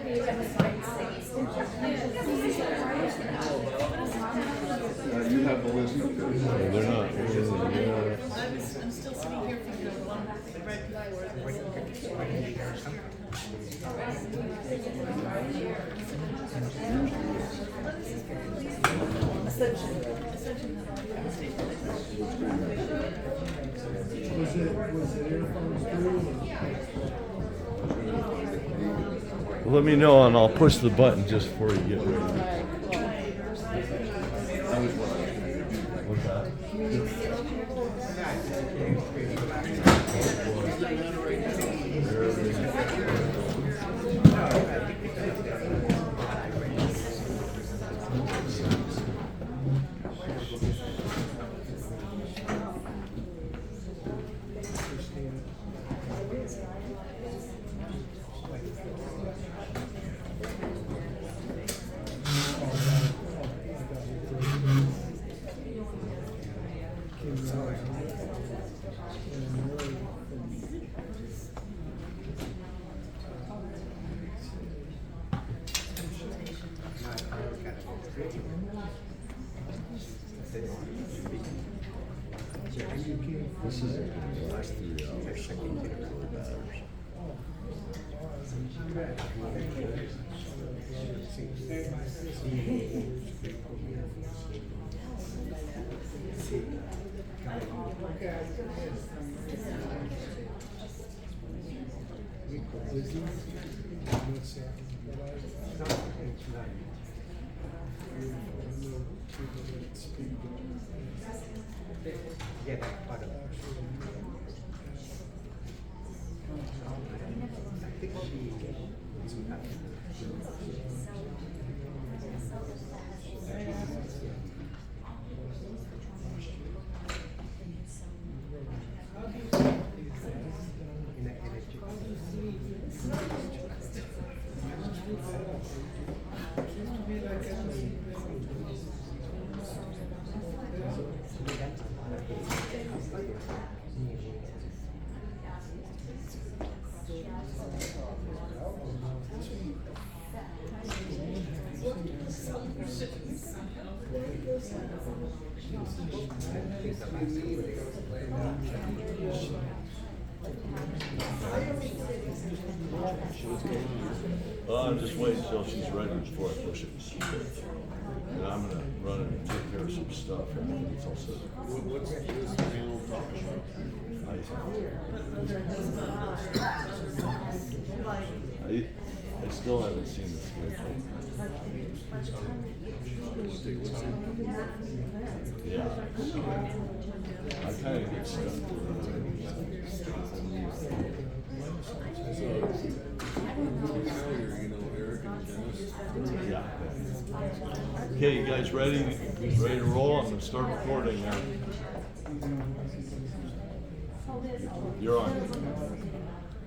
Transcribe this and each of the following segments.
You have the list. They're not. I'm still sitting here thinking of one right Ascension. Was it earphones through? Well, let me know and I'll push the button just before you get ready. What's that? This is the last 3 hours. Well, I'm just waiting until she's ready before I push it. And I'm going to run and take care of some stuff. It's all set. What's this panel talking I still haven't seen the schedule. Yeah. I kind of get stuck. Yeah. Okay, you guys ready? Ready to roll? I'm going to start recording now. You're on.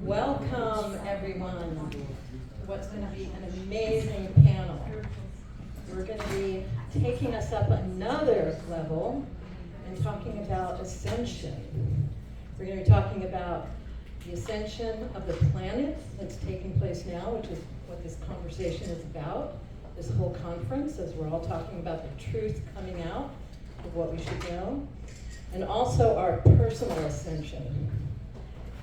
Welcome, everyone. What's going to be an amazing panel. We're going to be taking us up another level and talking about ascension. We're going to be talking about the ascension of the planet that's taking place now, which is what this conversation is about, this whole conference, as we're all talking about the truth coming out of what we should know, and also our personal ascension,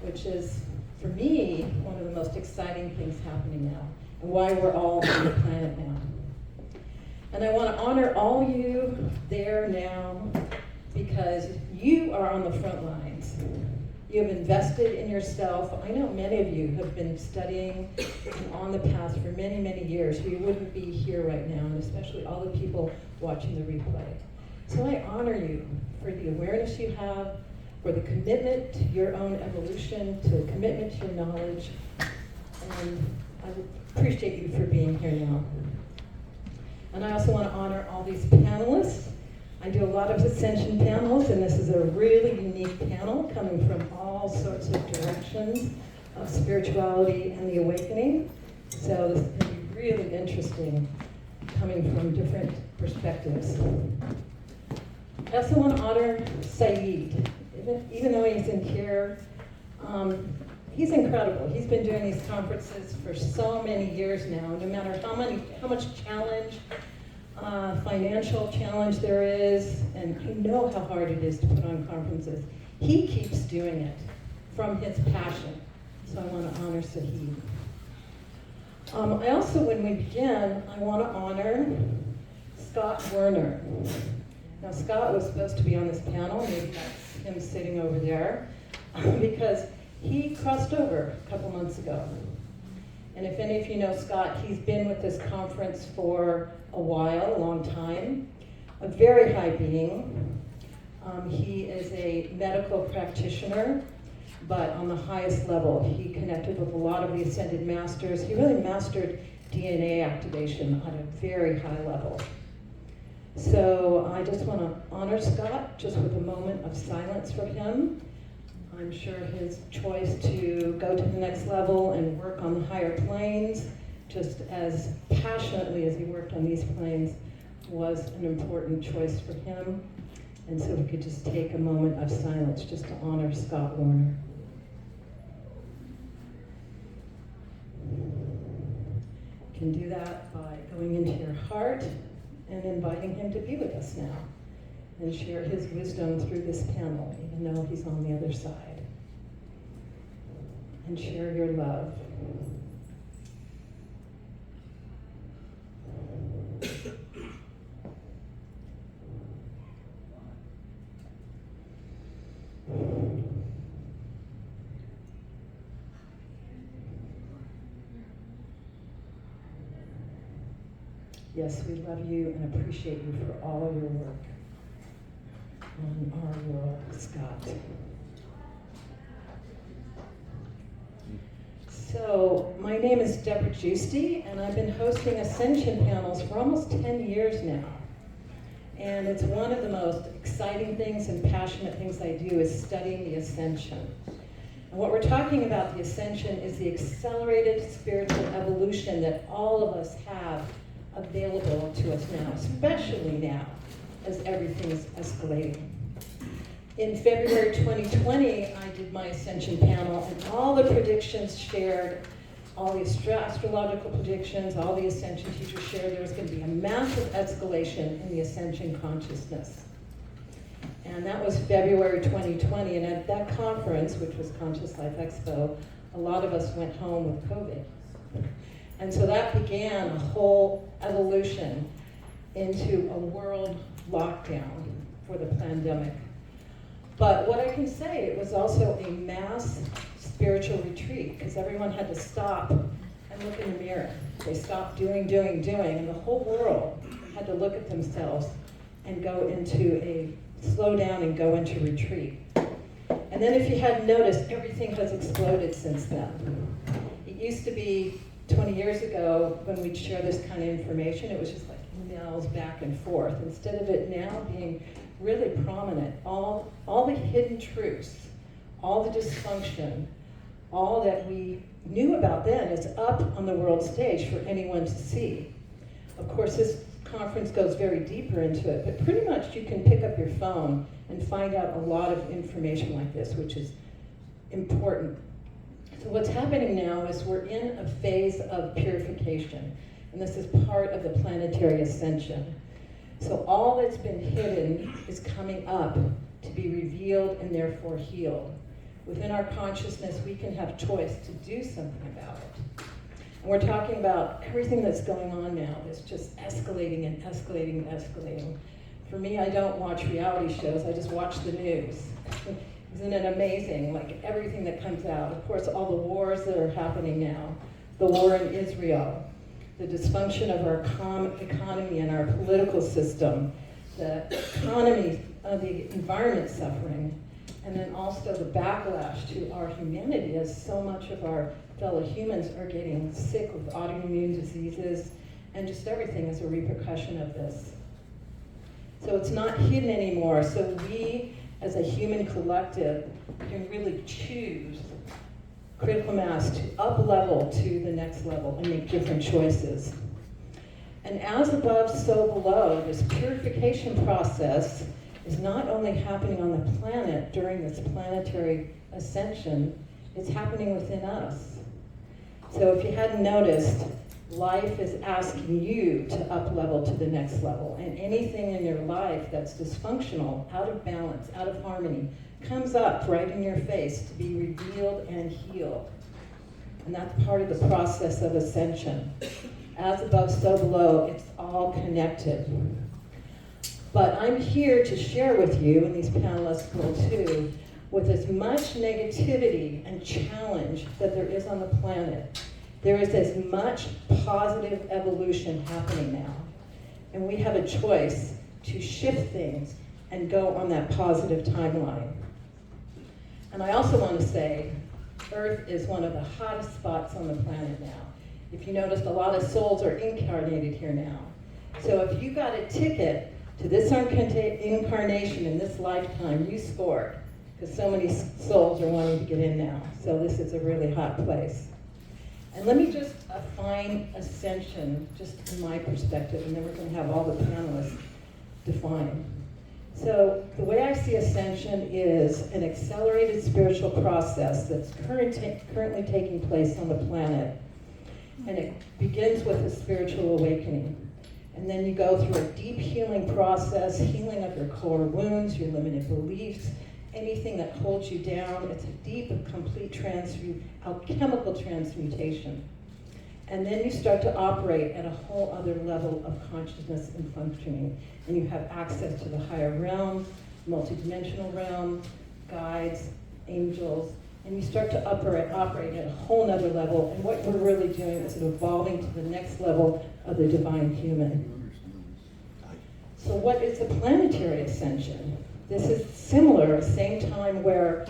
which is, for me, one of the most exciting things happening now, and why we're all on the planet now. And I want to honor all you there now, because you are on the front lines. You have invested in yourself. I know many of you have been studying and on the path for many, many years, so you wouldn't be here right now, and especially all the people watching the replay. So I honor you for the awareness you have, for the commitment to your own evolution, to the commitment to your knowledge, and I appreciate you for being here now. And I also want to honor all these panelists. I do a lot of Ascension panels, and this is a really unique panel coming from all sorts of directions of spirituality and the awakening. So this is going to be really interesting, coming from different perspectives. I also want to honor Saeed. Even though he's in care, he's incredible. He's been doing these conferences for so many years now. No matter how much challenge, financial challenge there is, and you know how hard it is to put on conferences, he keeps doing it from his passion. So I want to honor Sahib. I also, when we begin, I want to honor Scott Werner. Now, Scott was supposed to be on this panel, maybe that's him sitting over there, because he crossed over a couple months ago. And if any of you know Scott, he's been with this conference for a while, a long time, a very high being. He is a medical practitioner, but on the highest level. He connected with a lot of the Ascended Masters. He really mastered DNA activation on a very high level. So I just want to honor Scott just with a moment of silence for him. I'm sure his choice to go to the next level and work on the higher planes, just as passionately as he worked on these planes, was an important choice for him. And so we could just take a moment of silence just to honor Scott Werner. You can do that by going into your heart and inviting him to be with us now and share his wisdom through this panel, even though he's on the other side. And share your love. Yes, we love you and appreciate you for all your work on our world, Scott. So, my name is Debra Giusti, and I've been hosting Ascension panels for almost 10 years now. And it's one of the most exciting things and passionate things I do is studying the Ascension. And what we're talking about, the Ascension, is the accelerated spiritual evolution that all of us have available to us now, especially now, as everything is escalating. In February 2020, I did my Ascension panel, and all the predictions shared, all the astrological predictions, all the Ascension teachers shared, there was going to be a massive escalation in the Ascension consciousness. And that was February 2020, and at that conference, which was Conscious Life Expo, a lot of us went home with COVID. And so that began a whole evolution into a world lockdown for the pandemic. But what I can say, it was also a mass spiritual retreat, because everyone had to stop and look in the mirror. They stopped doing, and the whole world had to look at themselves and go into slow down and go into retreat. And then if you hadn't noticed, everything has exploded since then. It used to be 20 years ago, when we'd share this kind of information, it was just like emails back and forth. Instead of it now being really prominent, all the hidden truths, all the dysfunction, all that we knew about then is up on the world stage for anyone to see. Of course, this conference goes very deeper into it, but pretty much you can pick up your phone and find out a lot of information like this, which is important. So what's happening now is we're in a phase of purification, and this is part of the planetary ascension. So all that's been hidden is coming up to be revealed and therefore healed. Within our consciousness, we can have choice to do something about it. And we're talking about everything that's going on now that's just escalating and escalating and escalating. For me, I don't watch reality shows, I just watch the news. Isn't it amazing, like everything that comes out? Of course, all the wars that are happening now, the war in Israel, the dysfunction of our economy and our political system, the economy of the environment suffering, and then also the backlash to our humanity as so much of our fellow humans are getting sick with autoimmune diseases and just everything as a repercussion of this. So it's not hidden anymore, so we as a human collective can really choose critical mass to up-level to the next level and make different choices. And as above, so below, this purification process is not only happening on the planet during this planetary ascension, It's happening within us. So if you hadn't noticed, life is asking you to up level to the next level. And anything in your life that's dysfunctional, out of balance, out of harmony, comes up right in your face to be revealed and healed. And that's part of the process of ascension. As above, so below, it's all connected. But I'm here to share with you, and these panelists will too, with as much negativity and challenge that there is on the planet, there is as much positive evolution happening now. And we have a choice to shift things and go on that positive timeline. And I also want to say, Earth is one of the hottest spots on the planet now. If you noticed, a lot of souls are incarnated here now. So if you got a ticket to this incarnation in this lifetime, you scored, because so many souls are wanting to get in now. So this is a really hot place. And let me just define ascension, just from my perspective, and then we're going to have all the panelists define. So the way I see ascension is an accelerated spiritual process that's currently taking place on the planet. And it begins with a spiritual awakening. And then you go through a deep healing process, healing of your core wounds, your limited beliefs, anything that holds you down. It's a deep and complete alchemical transmutation. And then you start to operate at a whole other level of consciousness and functioning. And you have access to the higher realm, multidimensional realm, guides, angels, and you start to operate at a whole nother level. And what we're really doing is evolving to the next level of the divine human. So what is a planetary ascension? This is similar, same time where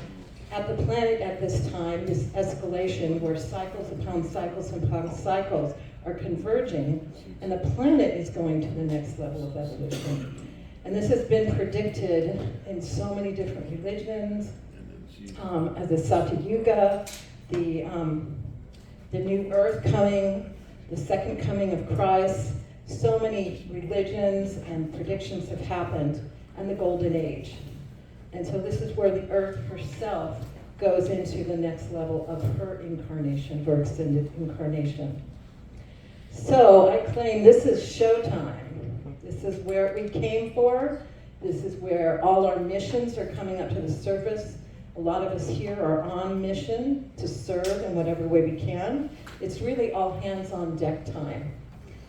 at the planet at this time, this escalation where cycles upon cycles upon cycles are converging, and the planet is going to the next level of evolution. And this has been predicted in so many different religions, as the Satyuga, the new earth coming, the second coming of Christ. So many religions and predictions have happened, and the golden age. And so this is where the earth herself goes into the next level of her incarnation, her extended incarnation. So I claim this is showtime. This is where we came for. This is where all our missions are coming up to the surface. A lot of us here are on mission to serve in whatever way we can. It's really all hands on deck time.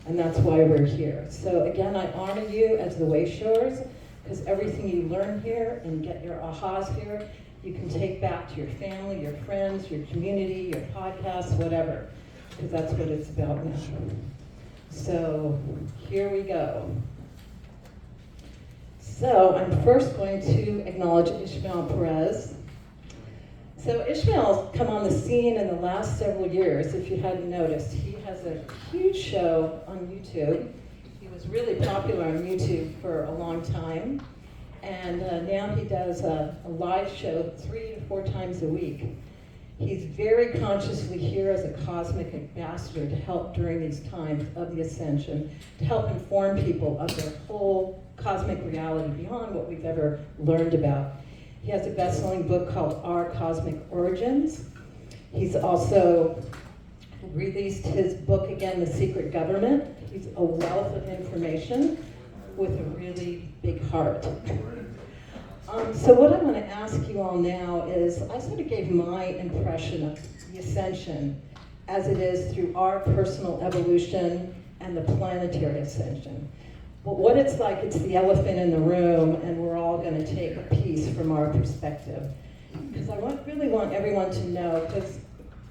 And that's why we're here. So again, I honor you as the Wayshowers, because everything you learn here and get your ahas here, you can take back to your family, your friends, your community, your podcasts, whatever, because that's what it's about now. So here we go. So I'm first going to acknowledge Ismael Perez. So Ismael's come on the scene in the last several years, if you hadn't noticed. He has a huge show on YouTube. He was really popular on YouTube for a long time. And now he does a live show 3 to 4 times a week. He's very consciously here as a cosmic ambassador to help during these times of the ascension, to help inform people of their whole cosmic reality beyond what we've ever learned about. He has a best-selling book called Our Cosmic Origins. He's also released his book again, The Secret Government. He's a wealth of information with a really big heart. So what I'm going to ask you all now is, I sort of gave my impression of the ascension as it is through our personal evolution and the planetary ascension. But what it's like, it's the elephant in the room, and we're all going to take a piece from our perspective. Because I really want everyone to know, because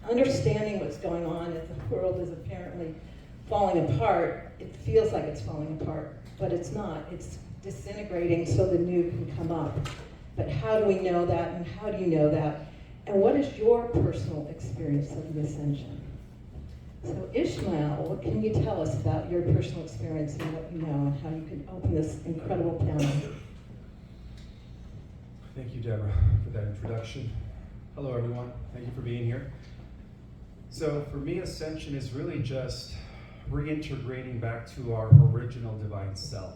understanding what's going on as the world is apparently falling apart, it feels like it's falling apart, but it's not. It's disintegrating so the new can come up. But how do we know that, and how do you know that? And what is your personal experience of the ascension? So Ismael, what can you tell us about your personal experience and what you know, and how you can open this incredible panel? Thank you, Debra, for that introduction. Hello, everyone. Thank you for being here. So for me, ascension is really just reintegrating back to our original divine self.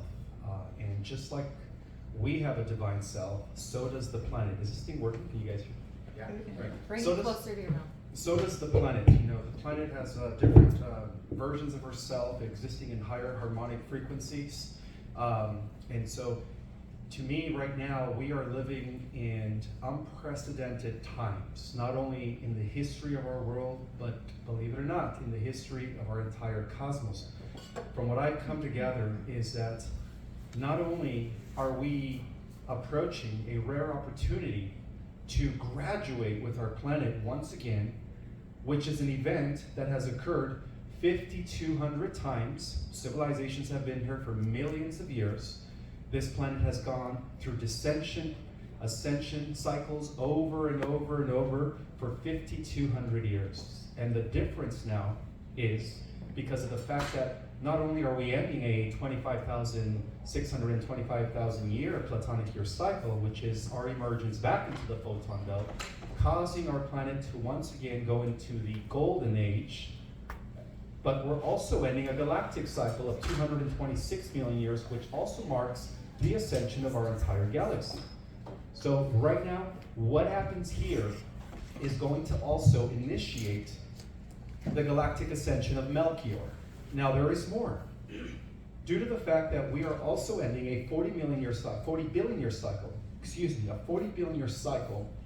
And just like we have a divine self, so does the planet. Is this thing working? Can you guys hear? Yeah, right. Bring So it does- closer to your mouth. So does the planet. You know, the planet has different versions of herself existing in higher harmonic frequencies. And so, to me, right now, we are living in unprecedented times, not only in the history of our world, but believe it or not, in the history of our entire cosmos. From what I've come to gather is that not only are we approaching a rare opportunity to graduate with our planet once again, which is an event that has occurred 5,200 times. Civilizations have been here for millions of years. This planet has gone through descension, ascension cycles over and over and over for 5,200 years. And the difference now is because of the fact that not only are we ending a 625,000 year Platonic year cycle, which is our emergence back into the photon belt, causing our planet to once again go into the golden age, but we're also ending a galactic cycle of 226 million years, which also marks the ascension of our entire galaxy. So right now, what happens here is going to also initiate the galactic ascension of Melchior. Now there is more. Due to the fact that we are also ending a 40 billion year cycle,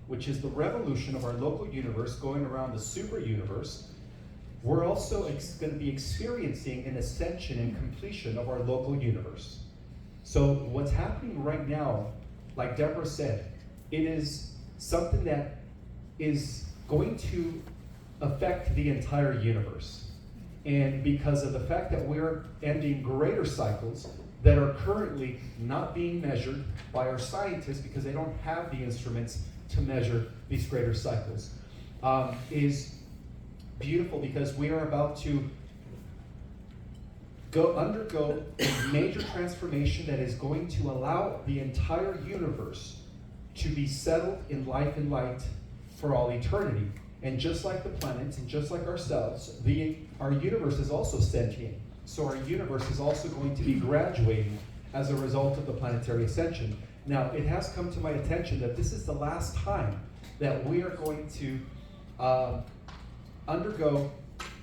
which is the revolution of our local universe going around the super universe, we're also going to be experiencing an ascension and completion of our local universe. So what's happening right now, like Debra said, it is something that is going to affect the entire universe. And because of the fact that we're ending greater cycles that are currently not being measured by our scientists because they don't have the instruments to measure these greater cycles, is beautiful because we are about to undergo a major transformation that is going to allow the entire universe to be settled in life and light for all eternity. And just like the planets and just like ourselves, our universe is also sentient. So our universe is also going to be graduating as a result of the planetary ascension. Now, it has come to my attention that this is the last time that we are going to undergo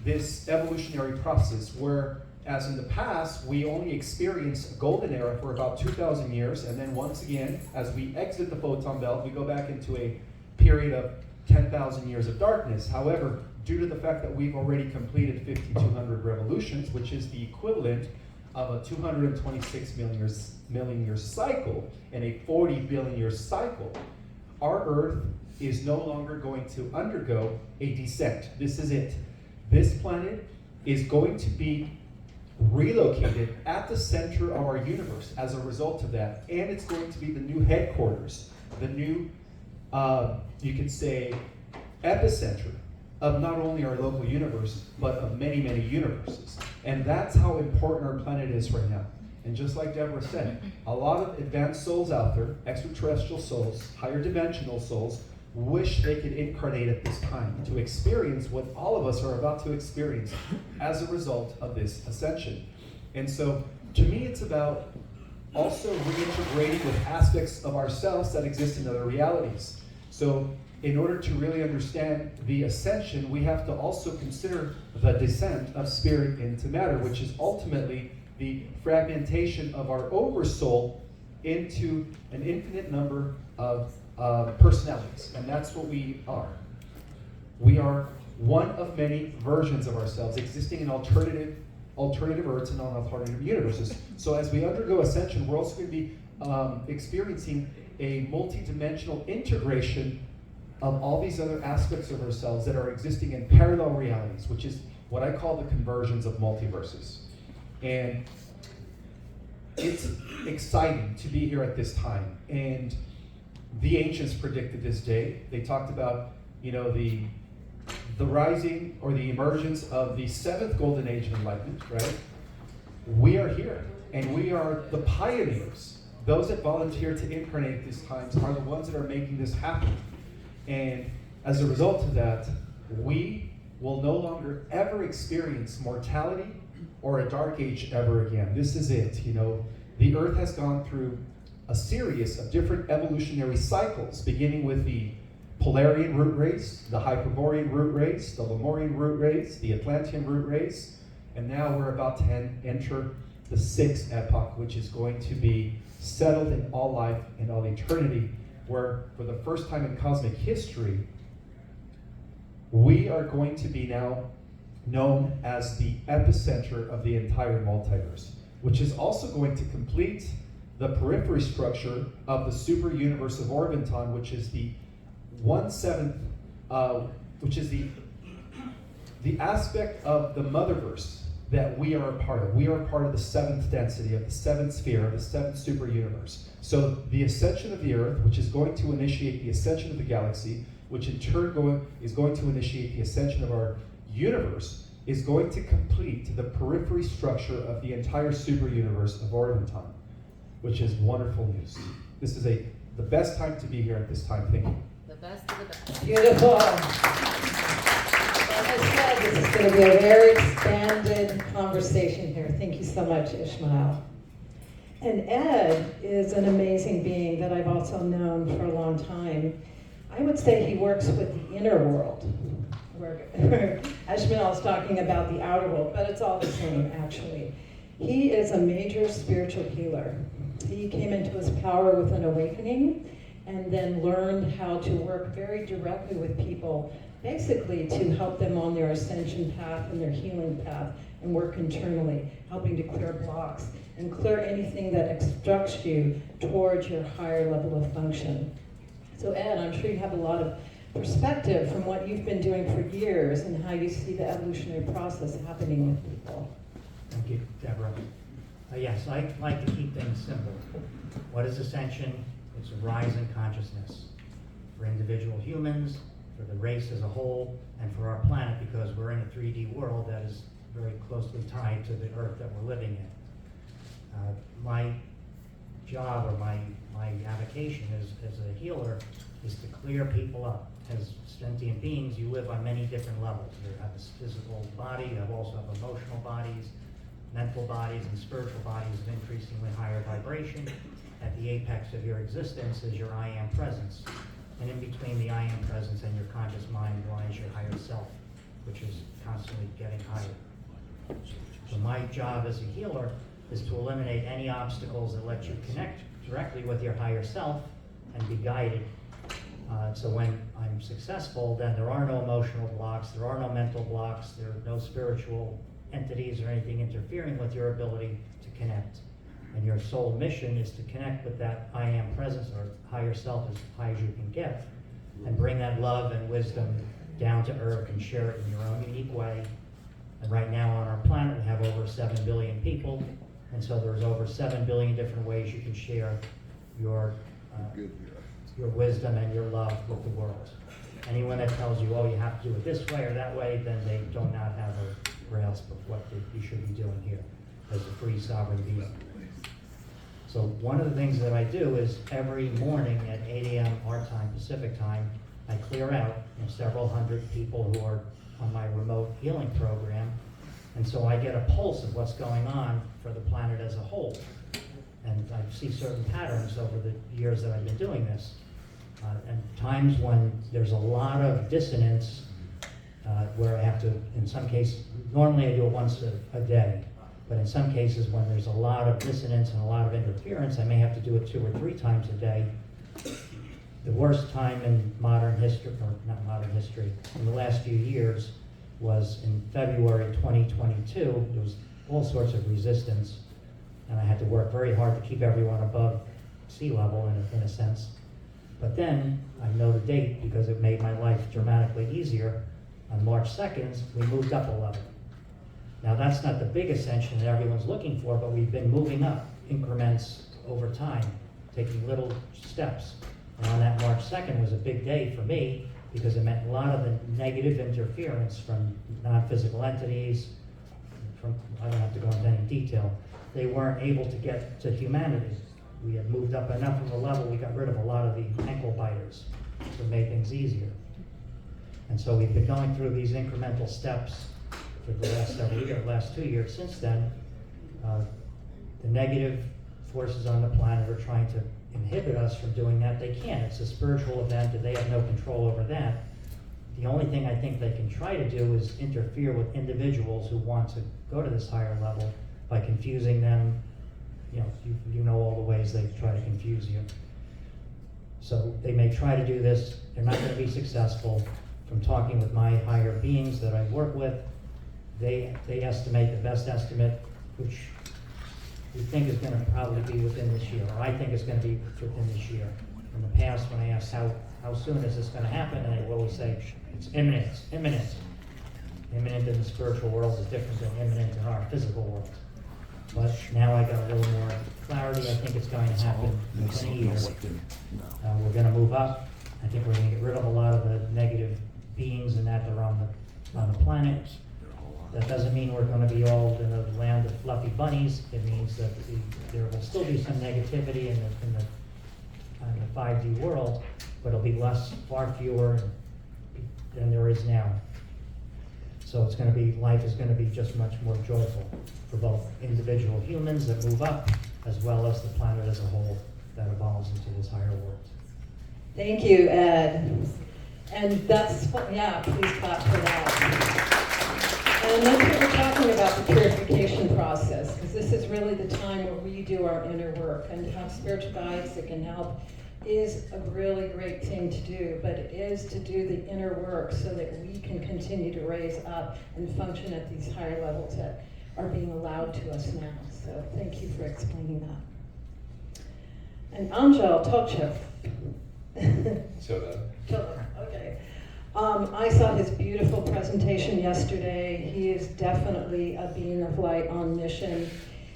this evolutionary process, where, as in the past, we only experienced a golden era for about 2,000 years, and then once again, as we exit the photon belt, we go back into a period of 10,000 years of darkness. However, due to the fact that we've already completed 5,200 revolutions, which is the equivalent of a 226 million year cycle and a 40 billion year cycle, our Earth is no longer going to undergo a descent. This is it. This planet is going to be relocated at the center of our universe as a result of that, and it's going to be the new headquarters, the new you could say, epicenter of not only our local universe, but of many, many universes. And that's how important our planet is right now. And just like Debra said, a lot of advanced souls out there, extraterrestrial souls, higher dimensional souls, wish they could incarnate at this time to experience what all of us are about to experience as a result of this ascension. And so, to me, it's about also reintegrating with aspects of ourselves that exist in other realities. So in order to really understand the ascension, we have to also consider the descent of spirit into matter, which is ultimately the fragmentation of our oversoul into an infinite number of personalities. And that's what we are. We are one of many versions of ourselves existing in alternative Earths and alternative universes. So as we undergo ascension, we're also going to be experiencing a multi-dimensional integration of all these other aspects of ourselves that are existing in parallel realities, which is what I call the conversions of multiverses. And it's exciting to be here at this time. And the ancients predicted this day. They talked about, the rising or the emergence of the seventh golden age of enlightenment, right? We are here, and we are the pioneers. Those that volunteer to incarnate at these times are the ones that are making this happen. And as a result of that, we will no longer ever experience mortality or a dark age ever again. This is it. The Earth has gone through a series of different evolutionary cycles, beginning with the Polarian root race, the Hyperborean root race, the Lemurian root race, the Atlantean root race, and now we're about to enter the sixth epoch, which is going to be settled in all life and all eternity, where for the first time in cosmic history, we are going to be now known as the epicenter of the entire multiverse, which is also going to complete the periphery structure of the super universe of Orvonton, which is the 1/7, which is the aspect of the motherverse that we are a part of. We are a part of the seventh density, of the seventh sphere, of the seventh super universe. So the ascension of the Earth, which is going to initiate the ascension of the galaxy, which in turn is going to initiate the ascension of our universe, is going to complete the periphery structure of the entire super universe of Orvonton, which is wonderful news. This is the best time to be here at this time. Thank you. The best of the best. Beautiful. Like I said, this is going to be a very expanded conversation here. Thank you so much, Ismael. And Ed is an amazing being that I've also known for a long time. I would say he works with the inner world, where Ismael is talking about the outer world, but it's all the same, actually. He is a major spiritual healer. He came into his power with an awakening and then learned how to work very directly with people, basically to help them on their ascension path and their healing path, and work internally, helping to clear blocks and clear anything that obstructs you towards your higher level of function. So Ed, I'm sure you have a lot of perspective from what you've been doing for years and how you see the evolutionary process happening with people. Thank you, Deborah. Yes, I like to keep things simple. What is ascension? It's a rise in consciousness for individual humans, for the race as a whole, and for our planet, because we're in a 3D world that is very closely tied to the Earth that we're living in. My job, or my avocation as a healer, is to clear people up. As sentient beings, you live on many different levels. You have a physical body, you also have emotional bodies, mental bodies, and spiritual bodies of increasingly higher vibration. At the apex of your existence is your I am presence. And in between the I am presence and your conscious mind lies your higher self, which is constantly getting higher. So my job as a healer is to eliminate any obstacles that let you connect directly with your higher self and be guided. So when I'm successful, then there are no emotional blocks, there are no mental blocks, there are no spiritual entities or anything interfering with your ability to connect. And your soul mission is to connect with that I am presence, or higher self, as high as you can get, and bring that love and wisdom down to earth and share it in your own unique way. And right now on our planet, we have over 7 billion people, and so there's over 7 billion different ways you can share your wisdom and your love with the world. Anyone that tells you, oh, you have to do it this way or that way, then they do not have a grasp of what you should be doing here as a free sovereign being. So one of the things that I do is every morning at 8 a.m. our time, Pacific time, I clear out several hundred people who are on my remote healing program. And so I get a pulse of what's going on for the planet as a whole. And I see certain patterns over the years that I've been doing this. And times when there's a lot of dissonance, where I have to, in some cases, normally I do it once a day. But in some cases, when there's a lot of dissonance and a lot of interference, I may have to do it 2 or 3 times a day. The worst time in modern history, or not modern history, in the last few years was in February 2022. There was all sorts of resistance, and I had to work very hard to keep everyone above sea level in a sense. But then, I know the date because it made my life dramatically easier. On March 2nd, we moved up a level. Now that's not the big ascension that everyone's looking for, but we've been moving up increments over time, taking little steps. And on that March 2nd was a big day for me because it meant a lot of the negative interference from non-physical entities, I don't have to go into any detail, they weren't able to get to humanity. We had moved up enough of a level, we got rid of a lot of the ankle biters, so it made things easier. And so we've been going through these incremental steps for the last several years, last 2 years since then. The negative forces on the planet are trying to inhibit us from doing that, they can't. It's a spiritual event and they have no control over that. The only thing I think they can try to do is interfere with individuals who want to go to this higher level by confusing them. You know, you know all the ways they try to confuse you. So they may try to do this, they're not going to be successful. From talking with my higher beings that I work with, they estimate the best estimate, which we think is going to probably be within this year, or I think is going to be within this year. In the past, when I asked how soon is this going to happen, and they will always say, it's imminent, it's imminent. Imminent in the spiritual world is different than imminent in our physical world. But now I got a little more clarity. I think it's going to happen within a year. We're going to move up. I think we're going to get rid of a lot of the negative beings and that are on the planet. That doesn't mean we're going to be all in the land of fluffy bunnies. It means that there will still be some negativity in the 5D world, but it'll be far fewer than there is now. So it's going to be, life is going to be just much more joyful for both individual humans that move up, as well as the planet as a whole that evolves into this higher world. Thank you, Ed. And that's, yeah, please clap for that. And that's what we're talking about, the purification process, because this is really the time where we do our inner work, and to have spiritual guides that can help is a really great thing to do, but it is to do the inner work so that we can continue to raise up and function at these higher levels that are being allowed to us now. So thank you for explaining that. And Angel Tchonev. Tchonev, okay. I saw his beautiful presentation yesterday. He is definitely a being of light on mission.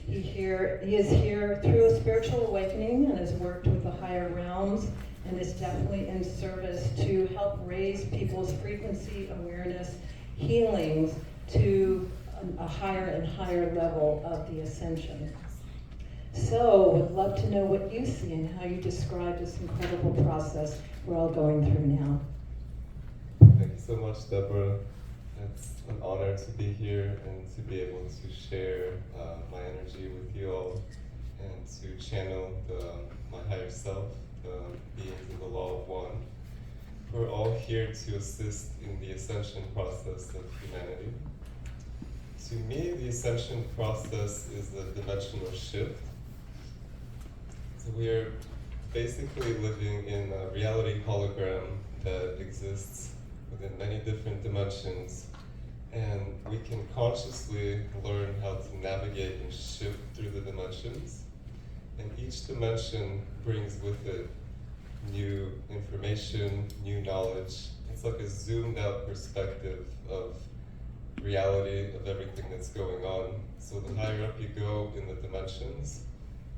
He is here through a spiritual awakening and has worked with the higher realms and is definitely in service to help raise people's frequency, awareness, healings to a higher and higher level of the ascension. So, would love to know what you see and how you describe this incredible process we're all going through now. Thank you so much, Debra. It's an honor to be here and to be able to share my energy with you all and to channel my higher self, the beings of the Law of One. We're all here to assist in the ascension process of humanity. To me, the ascension process is a dimensional shift. So we are basically living in a reality hologram that exists within many different dimensions, and we can consciously learn how to navigate and shift through the dimensions. And each dimension brings with it new information, new knowledge. It's like a zoomed out perspective of reality of everything that's going on. So the higher up you go in the dimensions,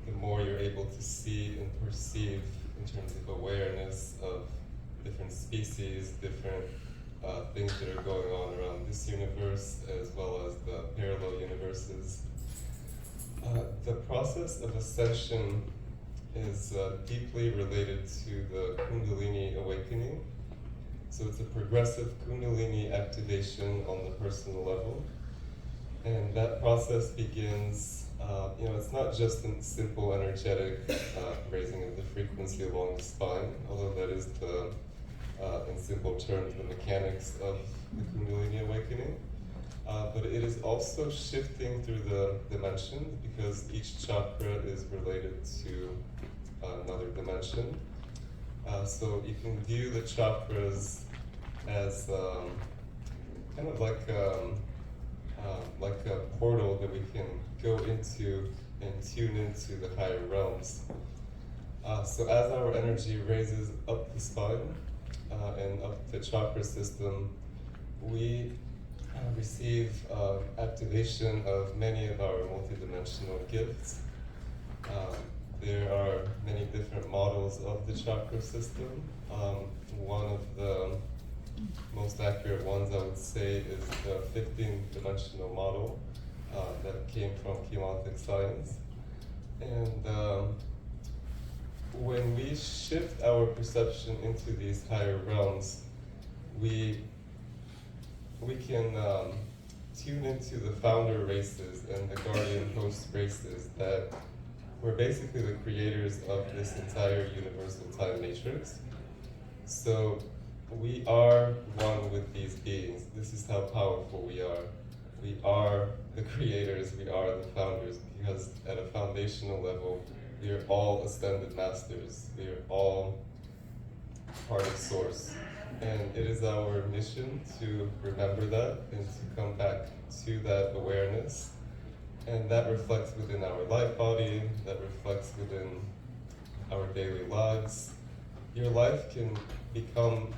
the more you're able to see and perceive in terms of awareness of different species, different things that are going on around this universe, as well as the parallel universes. The process of ascension is deeply related to the Kundalini awakening. So it's a progressive Kundalini activation on the personal level. And that process begins, it's not just a simple energetic raising of the frequency along the spine, although that is in simple terms, the mechanics of the Kundalini awakening. But it is also shifting through the dimensions because each chakra is related to another dimension. So you can view the chakras as kind of like a portal that we can go into and tune into the higher realms. So as our energy raises up the spine and up the chakra system, we receive activation of many of our multidimensional gifts. There are many different models of the chakra system. One of the most accurate ones, I would say, is the 15-dimensional model that came from quantum science. And when we shift our perception into these higher realms, we can tune into the founder races and the guardian host races that we're basically the creators of this entire universal time matrix. So we are one with these beings. This is how powerful we are. We are the creators, we are the founders, because at a foundational level, we are all ascended masters. We are all part of Source. And it is our mission to remember that and to come back to that awareness. And that reflects within our life body, that reflects within our daily lives. Your life can become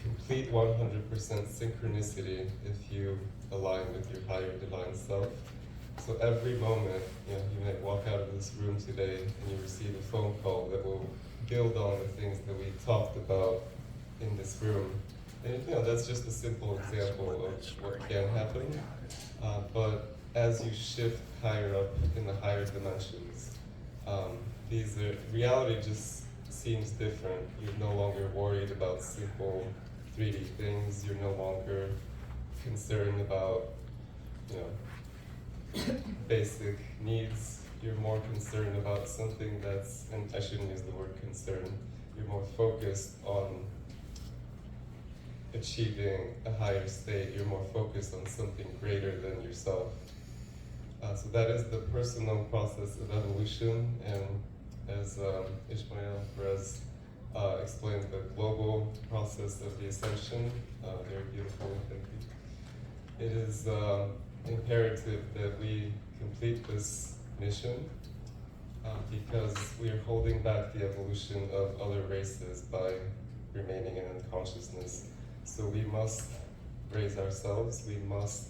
complete 100% synchronicity if you align with your higher divine self. So every moment, you might walk out of this room today and you receive a phone call that will build on the things that we talked about in this room. And that's just a simple example of what can happen. But as you shift higher up in the higher dimensions, reality just seems different. You're no longer worried about simple 3D things. You're no longer concerned about, basic needs. You're more concerned about something that's, and I shouldn't use the word concern, you're more focused on achieving a higher state. You're more focused on something greater than yourself. So that is the personal process of evolution, and as Ismael, Perez explained, the global process of the Ascension. Very beautiful, thank you. It is imperative that we complete this mission because we are holding back the evolution of other races by remaining in unconsciousness. So we must raise ourselves, we must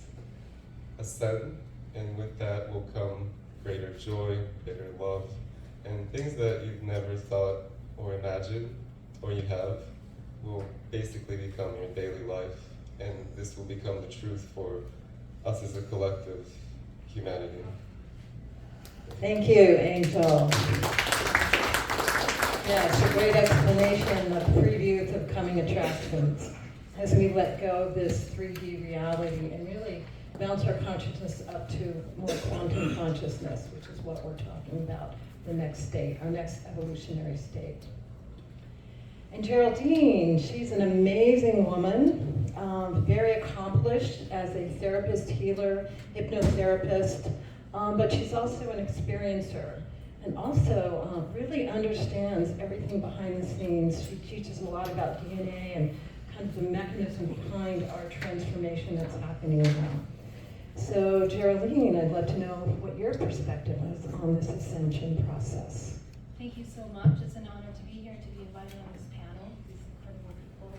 ascend, and with that will come greater joy, greater love, and things that you've never thought or imagined, or you have, will basically become your daily life, and this will become the truth for us as a collective humanity. Thank you, Angel. Yes, a great explanation of previews of coming attractions as we let go of this 3D reality and really bounce our consciousness up to more quantum consciousness, which is what we're talking about, the next state, our next evolutionary state. And Geraldine, she's an amazing woman, very accomplished as a therapist, healer, hypnotherapist, but she's also an experiencer and also really understands everything behind the scenes. She teaches a lot about DNA and kind of the mechanism behind our transformation that's happening now. So Geraldine, I'd love to know what your perspective is on this ascension process. Thank you so much. It's an honor to be here, to be invited on this panel, these incredible people.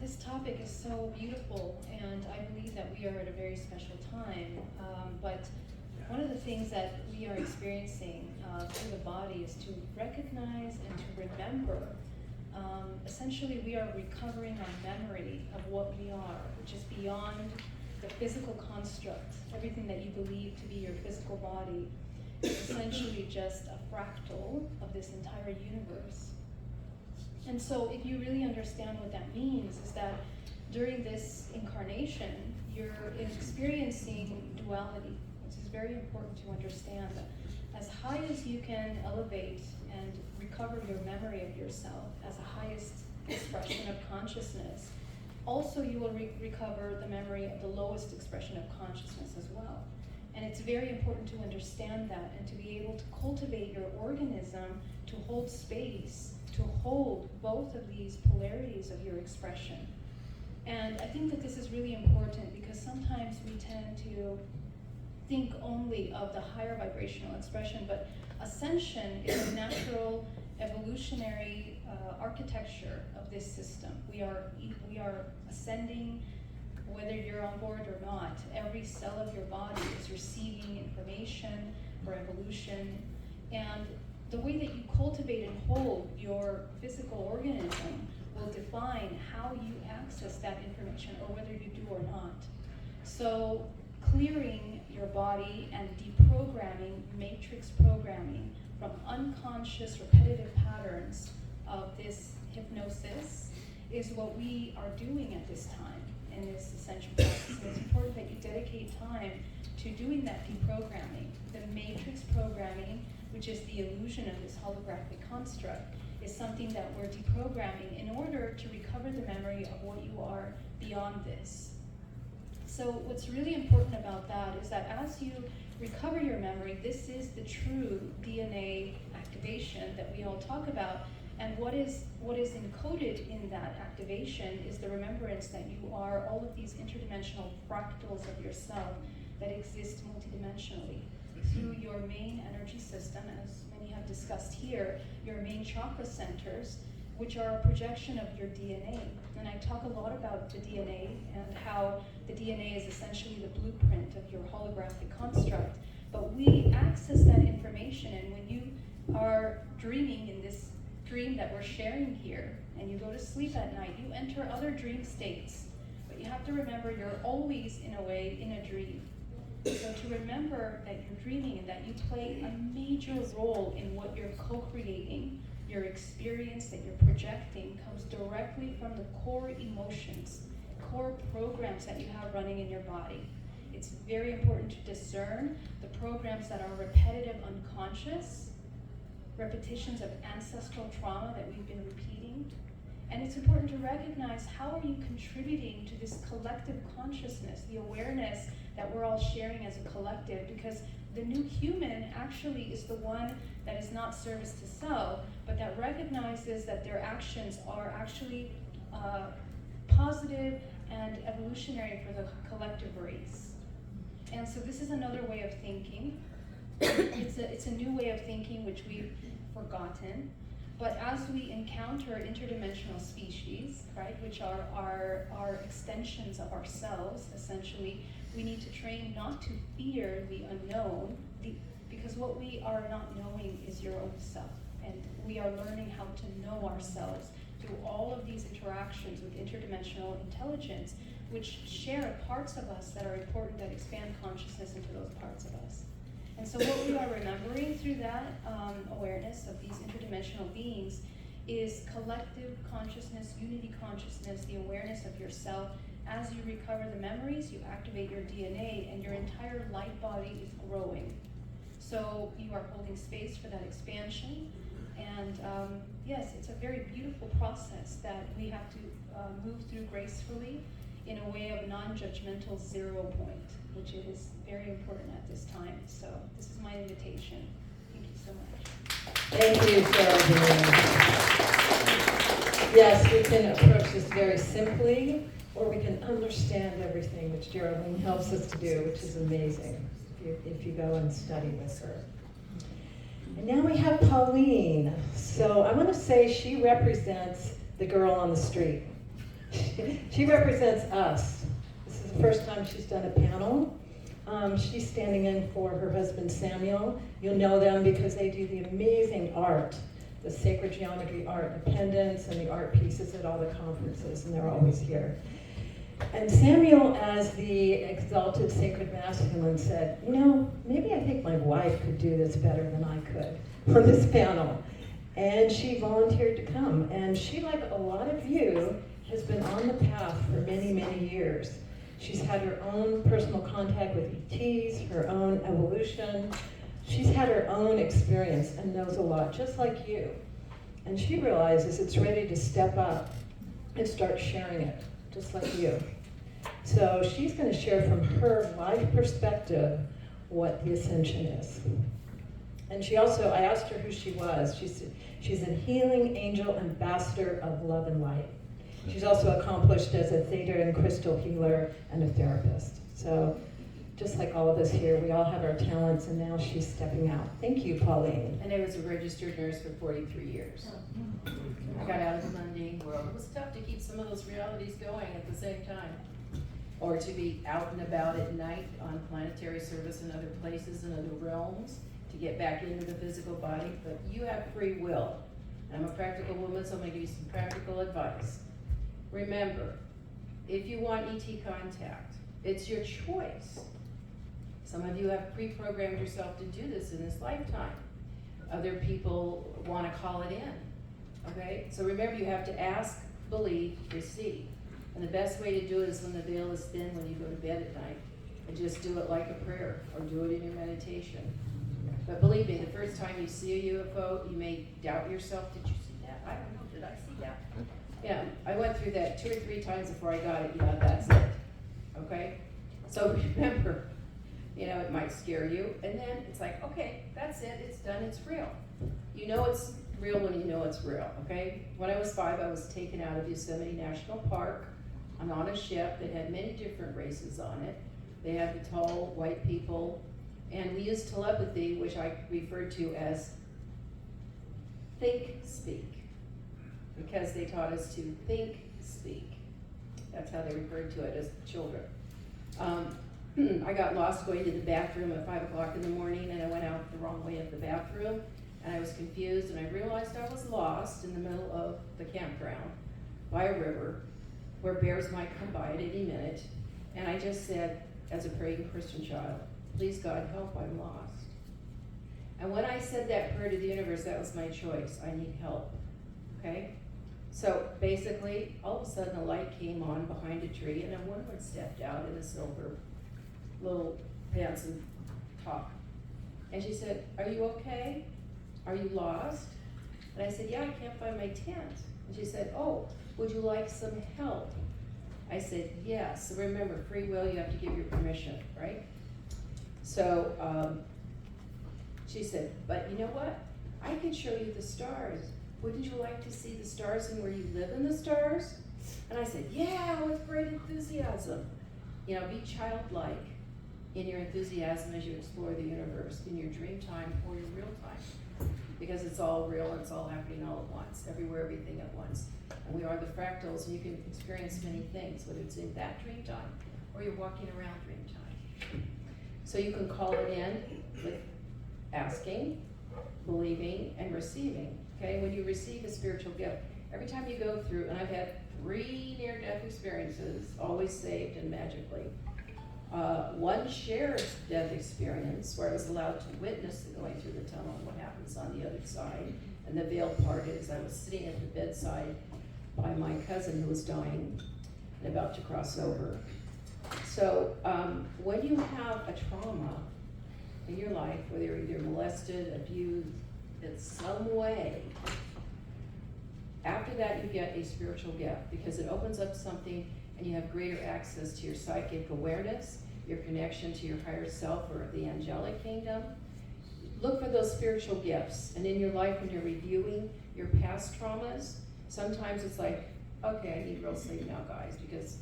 This topic is so beautiful, and I believe that we are at a very special time. But one of the things that we are experiencing through the body is to recognize and to remember. Essentially, we are recovering our memory of what we are, which is beyond the physical construct. Everything that you believe to be your physical body is essentially just a fractal of this entire universe. And so if you really understand what that means, is that during this incarnation, you're experiencing duality, which is very important to understand. As high as you can elevate and recover your memory of yourself as a highest expression of consciousness, also you will recover the memory of the lowest expression of consciousness as well. And it's very important to understand that and to be able to cultivate your organism to hold space, to hold both of these polarities of your expression. And I think that this is really important because sometimes we tend to think only of the higher vibrational expression, but ascension is a natural evolutionary architecture of this system. We are ascending, whether you're on board or not. Every cell of your body is receiving information for evolution, and the way that you cultivate and hold your physical organism will define how you access that information or whether you do or not. So clearing your body and deprogramming, matrix programming from unconscious repetitive patterns of this hypnosis is what we are doing at this time. in this Ascension process, and it's important that you dedicate time to doing that deprogramming. The matrix programming, which is the illusion of this holographic construct, is something that we're deprogramming in order to recover the memory of what you are beyond this. So what's really important about that is that as you recover your memory, this is the true DNA activation that we all talk about. And what is encoded in that activation is the remembrance that you are all of these interdimensional fractals of yourself that exist multidimensionally through your main energy system, as many have discussed here, your main chakra centers, which are a projection of your DNA. And I talk a lot about the DNA and how the DNA is essentially the blueprint of your holographic construct. But we access that information, and when you are dreaming in this dream that we're sharing here, and you go to sleep at night, you enter other dream states. But you have to remember you're always, in a way, in a dream. So to remember that you're dreaming and that you play a major role in what you're co-creating, your experience that you're projecting comes directly from the core emotions, core programs that you have running in your body. It's very important to discern the programs that are repetitive unconscious, repetitions of ancestral trauma that we've been repeating. And it's important to recognize how are you contributing to this collective consciousness, the awareness that we're all sharing as a collective, because the new human actually is the one that is not service to self, but that recognizes that their actions are actually positive and evolutionary for the collective race. And so this is another way of thinking. It's a new way of thinking which we've forgotten. But as we encounter interdimensional species, right, which are our extensions of ourselves, essentially, we need to train not to fear the unknown, because what we are not knowing is your own self. And we are learning how to know ourselves through all of these interactions with interdimensional intelligence, which share parts of us that are important, that expand consciousness into those parts of us. And so what we are remembering through that awareness of these interdimensional beings is collective consciousness, unity consciousness, the awareness of yourself. As you recover the memories, you activate your DNA, and your entire light body is growing. So you are holding space for that expansion. And yes, it's a very beautiful process that we have to move through gracefully in a way of non-judgmental 0 point, which is very important at this time. So this is my invitation. Thank you so much. Thank you, Geraldine. Yes, we can approach this very simply, or we can understand everything, which Geraldine helps us to do, which is amazing if you go and study with her. And now we have Pauline. So I want to say she represents the girl on the street. She represents us. This is the first time she's done a panel. She's standing in for her husband Samuel. You'll know them because they do the amazing art, the sacred geometry art, the pendants and the art pieces at all the conferences, and they're always here. And Samuel, as the exalted sacred masculine, said, you know, maybe I think my wife could do this better than I could on this panel. And she volunteered to come. And she, like a lot of you, has been on the path for many, many years. She's had her own personal contact with ETs, her own evolution. She's had her own experience and knows a lot, just like you. And she realizes it's ready to step up and start sharing it, just like you. So she's going to share from her life perspective what the Ascension is. And she also, I asked her who she was. She's a healing angel ambassador of love and light. She's also accomplished as a theta and crystal healer and a therapist. So just like all of us here, we all have our talents, and now she's stepping out. Thank you, Pauline. And I was a registered nurse for 43 years. I got out of the mundane world. It was tough to keep some of those realities going at the same time. Or to be out and about at night on planetary service in other places and other realms, to get back into the physical body. But you have free will. I'm a practical woman, so I'm going to give you some practical advice. Remember, if you want ET contact, it's your choice. Some of you have pre-programmed yourself to do this in this lifetime. Other people want to call it in, okay? So remember, you have to ask, believe, receive. And the best way to do it is when the veil is thin, when you go to bed at night. And just do it like a prayer, or do it in your meditation. But believe me, the first time you see a UFO, you may doubt yourself. Did you see that? I don't know, did I see that? Yeah, I went through that 2 or 3 times before I got it. Yeah, that's it. Okay? So remember, it might scare you, and then it's like, okay, that's it, it's done, it's real. You know it's real when you know it's real, okay? When I was 5, I was taken out of Yosemite National Park. I'm on a ship that had many different races on it. They had the tall white people, and we used telepathy, which I referred to as think, speak, because they taught us to think, speak. That's how they referred to it as children. I got lost going to the bathroom at 5 o'clock in the morning, and I went out the wrong way of the bathroom, and I was confused, and I realized I was lost in the middle of the campground by a river where bears might come by at any minute. And I just said, as a praying Christian child, please God help, I'm lost. And when I said that prayer to the universe, that was my choice. I need help, okay? So basically, all of a sudden a light came on behind a tree, and a woman stepped out in a silver little pants and top. And she said, are you okay? Are you lost? And I said, yeah, I can't find my tent. And she said, oh, would you like some help? I said, yes. So remember, free will, you have to give your permission, right? So she said, but you know what? I can show you the stars. Wouldn't you like to see the stars and where you live in the stars? And I said, yeah, with great enthusiasm. Be childlike in your enthusiasm as you explore the universe, in your dream time or your real time. Because it's all real and it's all happening all at once, everywhere, everything at once. And we are the fractals, and you can experience many things, whether it's in that dream time or you're walking around dream time. So you can call it in with asking, believing, and receiving. Okay, when you receive a spiritual gift, every time you go through, and I've had 3 near-death experiences, always saved and magically. One shared death experience where I was allowed to witness the going through the tunnel and what happens on the other side. And the veil parted as I was sitting at the bedside by my cousin who was dying and about to cross over. So when you have a trauma in your life, whether you're either molested, abused, in some way, after that you get a spiritual gift because it opens up something and you have greater access to your psychic awareness, your connection to your higher self or the angelic kingdom. Look for those spiritual gifts, and in your life when you're reviewing your past traumas, sometimes it's like, okay, I need real sleep now, guys, because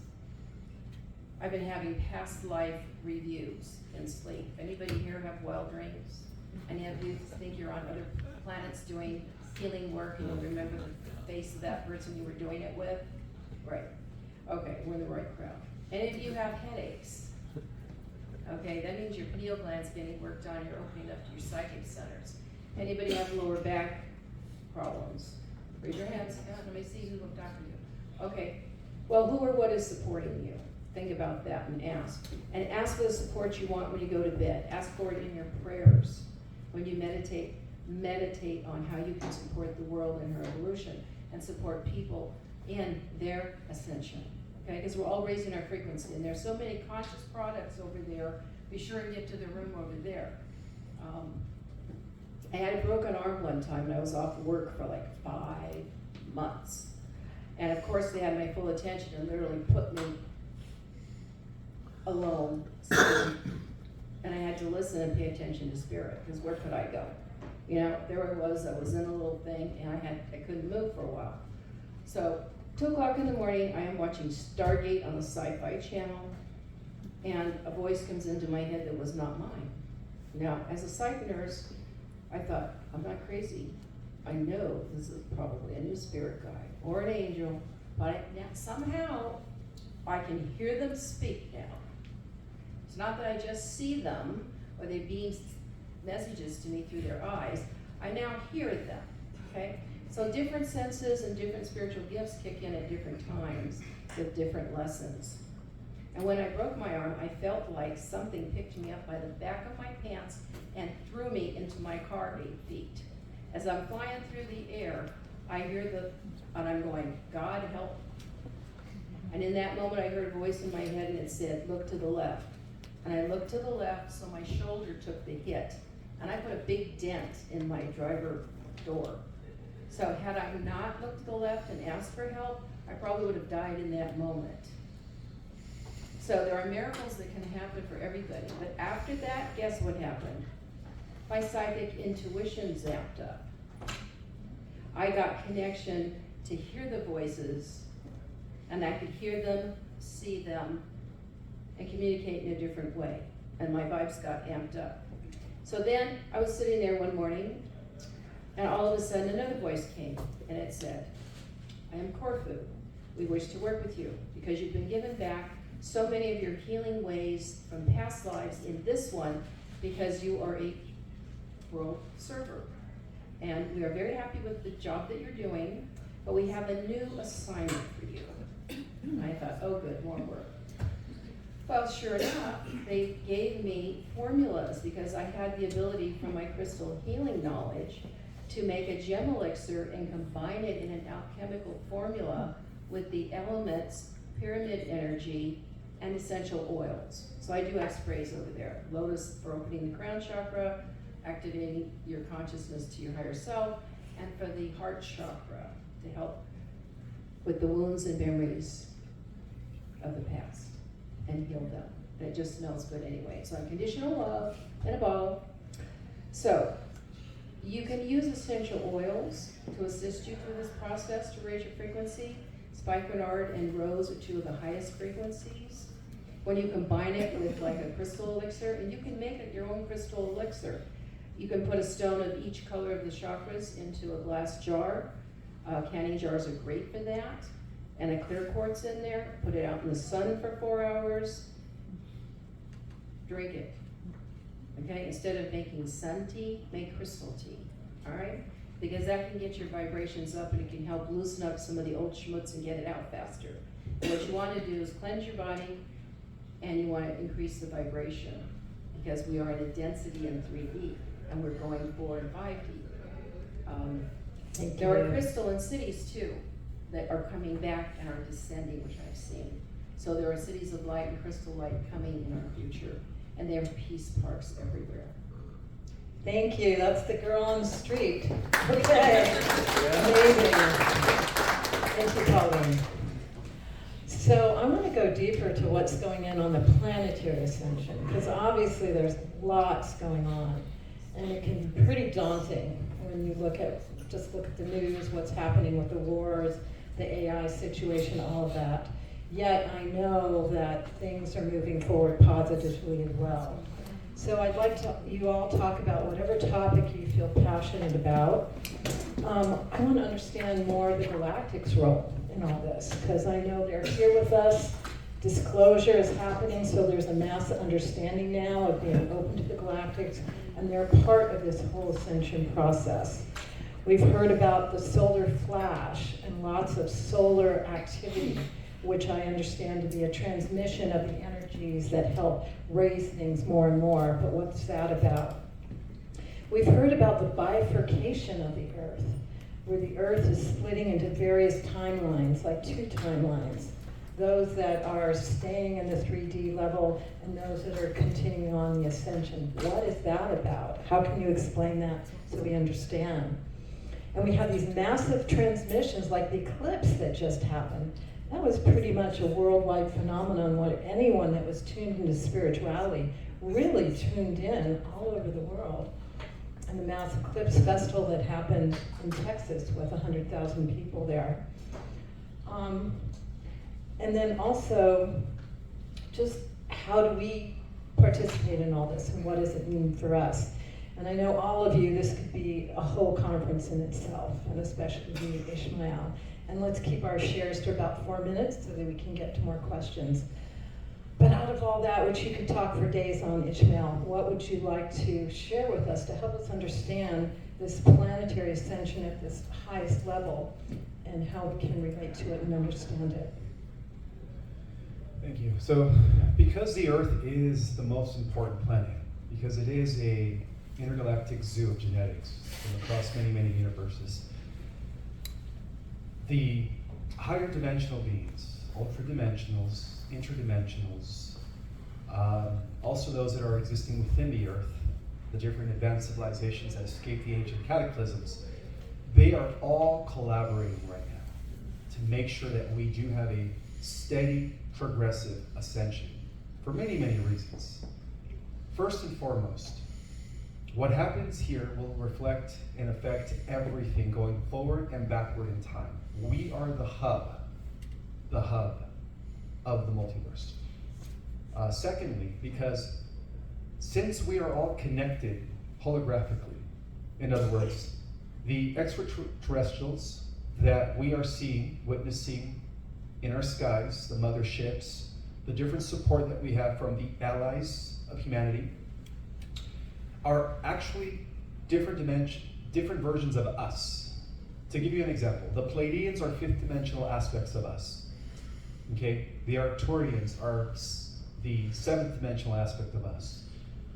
I've been having past life reviews in sleep. Anybody here have wild dreams? Any of you think you're on other planets doing healing work and you'll remember the face of that person you were doing it with? Right. Okay, we're in the right crowd. Any of you have headaches? Okay, that means your pineal gland's getting worked on, you're opening up to your psychic centers. Anybody have lower back problems? Raise your hands. Yeah, let me see who looked after you. Okay, well, who or what is supporting you? Think about that and ask. And ask for the support you want when you go to bed. Ask for it in your prayers. When you meditate on how you can support the world in her evolution and support people in their ascension. Okay, because we're all raising our frequency, and there's so many conscious products over there. Be sure and get to the room over there. I had a broken arm one time, and I was off work for like 5 months. And of course, they had my full attention and literally put me alone, and I had to listen and pay attention to spirit, because where could I go? There I was in a little thing, and I couldn't move for a while. So 2 o'clock in the morning, I am watching Stargate on the Sci-Fi Channel, and a voice comes into my head that was not mine. Now, as a psych nurse, I thought, I'm not crazy. I know this is probably a new spirit guide or an angel, but now somehow I can hear them speak now. It's not that I just see them or they beam messages to me through their eyes. I now hear them, okay? So different senses and different spiritual gifts kick in at different times with different lessons. And when I broke my arm, I felt like something picked me up by the back of my pants and threw me into my car 8 feet. As I'm flying through the air, I hear and I'm going, God help. And in that moment, I heard a voice in my head and it said, look to the left. And I looked to the left, so my shoulder took the hit. And I put a big dent in my driver door. So had I not looked to the left and asked for help, I probably would have died in that moment. So there are miracles that can happen for everybody. But after that, guess what happened? My psychic intuition zapped up. I got connection to hear the voices, and I could hear them, see them, and communicate in a different way. And my vibes got amped up. So then I was sitting there one morning, and all of a sudden another voice came, and it said, I am Corfu. We wish to work with you because you've been given back so many of your healing ways from past lives in this one because you are a world server. And we are very happy with the job that you're doing, but we have a new assignment for you. And I thought, oh good, more work. Well, sure enough, they gave me formulas because I had the ability from my crystal healing knowledge to make a gem elixir and combine it in an alchemical formula with the elements, pyramid energy, and essential oils. So I do have sprays over there. Lotus for opening the crown chakra, activating your consciousness to your higher self, and for the heart chakra to help with the wounds and memories of the past and heal them. That just smells good anyway. It's unconditional love in a bottle. So you can use essential oils to assist you through this process to raise your frequency. Spikenard and rose are two of the highest frequencies. When you combine it with like a crystal elixir, and you can make it your own crystal elixir. You can put a stone of each color of the chakras into a glass jar. Canning jars are great for that. And a clear quartz in there, put it out in the sun for 4 hours, drink it. Okay, instead of making sun tea, make crystal tea, all right? Because that can get your vibrations up and it can help loosen up some of the old schmutz and get it out faster. And what you want to do is cleanse your body and you want to increase the vibration because we are in a density in 3D and we're going 4 and 5D. There are crystalline cities too that are coming back and are descending, which I've seen. So there are cities of light and crystal light coming in our future, and there are peace parks everywhere. Thank you, that's the girl on the street. Okay, amazing. Thank you, Pauline. So I want to go deeper to what's going on the planetary ascension, because obviously there's lots going on, and it can be pretty daunting when you look at the news, what's happening with the wars, the AI situation, all of that. Yet I know that things are moving forward positively as well. So I'd like you all talk about whatever topic you feel passionate about. I want to understand more the galactic's role in all this, because I know they're here with us. Disclosure is happening, so there's a mass understanding now of being open to the galactics, and they're part of this whole ascension process. We've heard about the solar flash and lots of solar activity, which I understand to be a transmission of the energies that help raise things more and more. But what's that about? We've heard about the bifurcation of the Earth, where the Earth is splitting into various timelines, like 2 timelines. Those that are staying in the 3D level and those that are continuing on the ascension. What is that about? How can you explain that so we understand? And we have these massive transmissions like the eclipse that just happened. That was pretty much a worldwide phenomenon. What anyone that was tuned into spirituality really tuned in all over the world. And the Mass Eclipse Festival that happened in Texas with 100,000 people there. And then also, just how do we participate in all this and what does it mean for us? And I know all of you, this could be a whole conference in itself, and especially you, Ismael. And let's keep our shares to about 4 minutes so that we can get to more questions. But out of all that, which you could talk for days on, Ismael, what would you like to share with us to help us understand this planetary ascension at this highest level and how we can relate to it and understand it? Thank you. So, because the Earth is the most important planet, because it is a intergalactic zoo of genetics from across many, many universes, the higher dimensional beings, ultradimensionals, interdimensionals, also those that are existing within the earth, the different advanced civilizations that escaped the ancient cataclysms, they are all collaborating right now to make sure that we do have a steady, progressive ascension for many, many reasons. First and foremost, what happens here will reflect and affect everything going forward and backward in time. We are the hub of the multiverse. Secondly, because since we are all connected holographically, in other words, the extraterrestrials that we are seeing, witnessing in our skies, the motherships, the different support that we have from the allies of humanity, are actually different versions of us. To give you an example, the Pleiadians are fifth dimensional aspects of us. Okay, the Arcturians are the seventh dimensional aspect of us.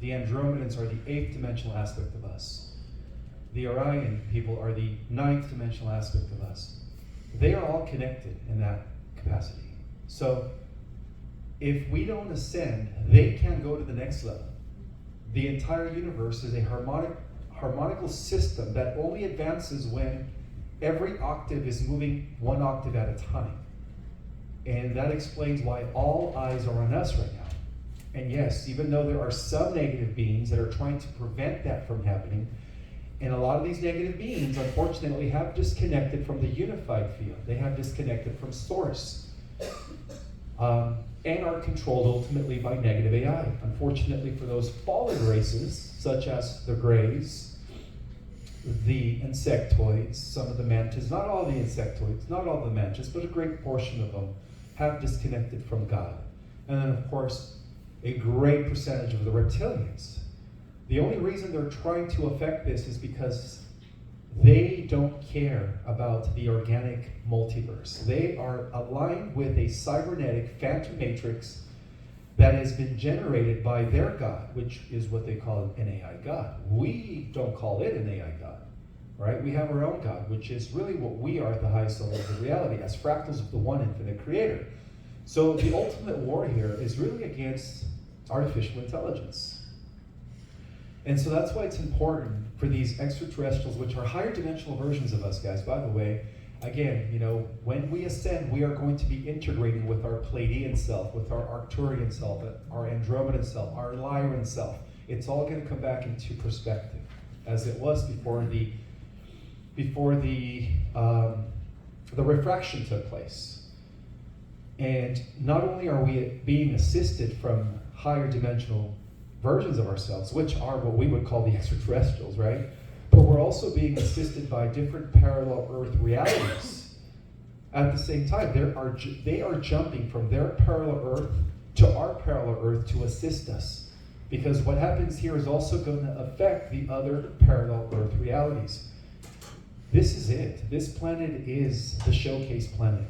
The Andromedans are the eighth dimensional aspect of us. The Orion people are the ninth dimensional aspect of us. They are all connected in that capacity. So if we don't ascend, they can go to the next level. The entire universe is a harmonical system that only advances when every octave is moving one octave at a time. And that explains why all eyes are on us right now. And yes, even though there are some negative beings that are trying to prevent that from happening, and a lot of these negative beings, unfortunately, have disconnected from the unified field. They have disconnected from source. And are controlled ultimately by negative AI. Unfortunately for those fallen races, such as the Greys, the insectoids, some of the mantis, not all the insectoids, not all the mantis, but a great portion of them have disconnected from God. And then, of course, a great percentage of the reptilians. The only reason they're trying to affect this is because they don't care about the organic multiverse. They are aligned with a cybernetic phantom matrix that has been generated by their God, which is what they call an AI God. We don't call it an AI God, right? We have our own God, which is really what we are at the highest level of reality, as fractals of the one infinite creator. So the ultimate war here is really against artificial intelligence. And so that's why it's important for these extraterrestrials, which are higher dimensional versions of us, guys. By the way, again, when we ascend, we are going to be integrating with our Pleiadian self, with our Arcturian self, our Andromedan self, our Lyran self. It's all going to come back into perspective, as it was before the refraction took place. And not only are we being assisted from higher dimensional versions of ourselves, which are what we would call the extraterrestrials, right? But we're also being assisted by different parallel Earth realities. At the same time, they are jumping from their parallel Earth to our parallel Earth to assist us. Because what happens here is also going to affect the other parallel Earth realities. This is it. This planet is the showcase planet.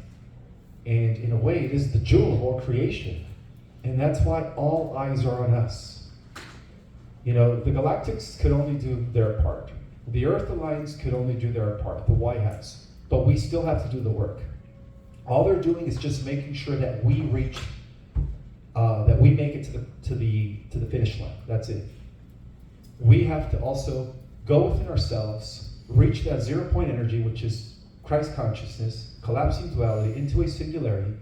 And in a way, it is the jewel of all creation. And that's why all eyes are on us. The Galactics could only do their part. The Earth Alliance could only do their part, the White House. But we still have to do the work. All they're doing is just making sure that we reach, that we make it to the finish line. That's it. We have to also go within ourselves, reach that 0 point energy, which is Christ consciousness, collapsing duality into a singularity.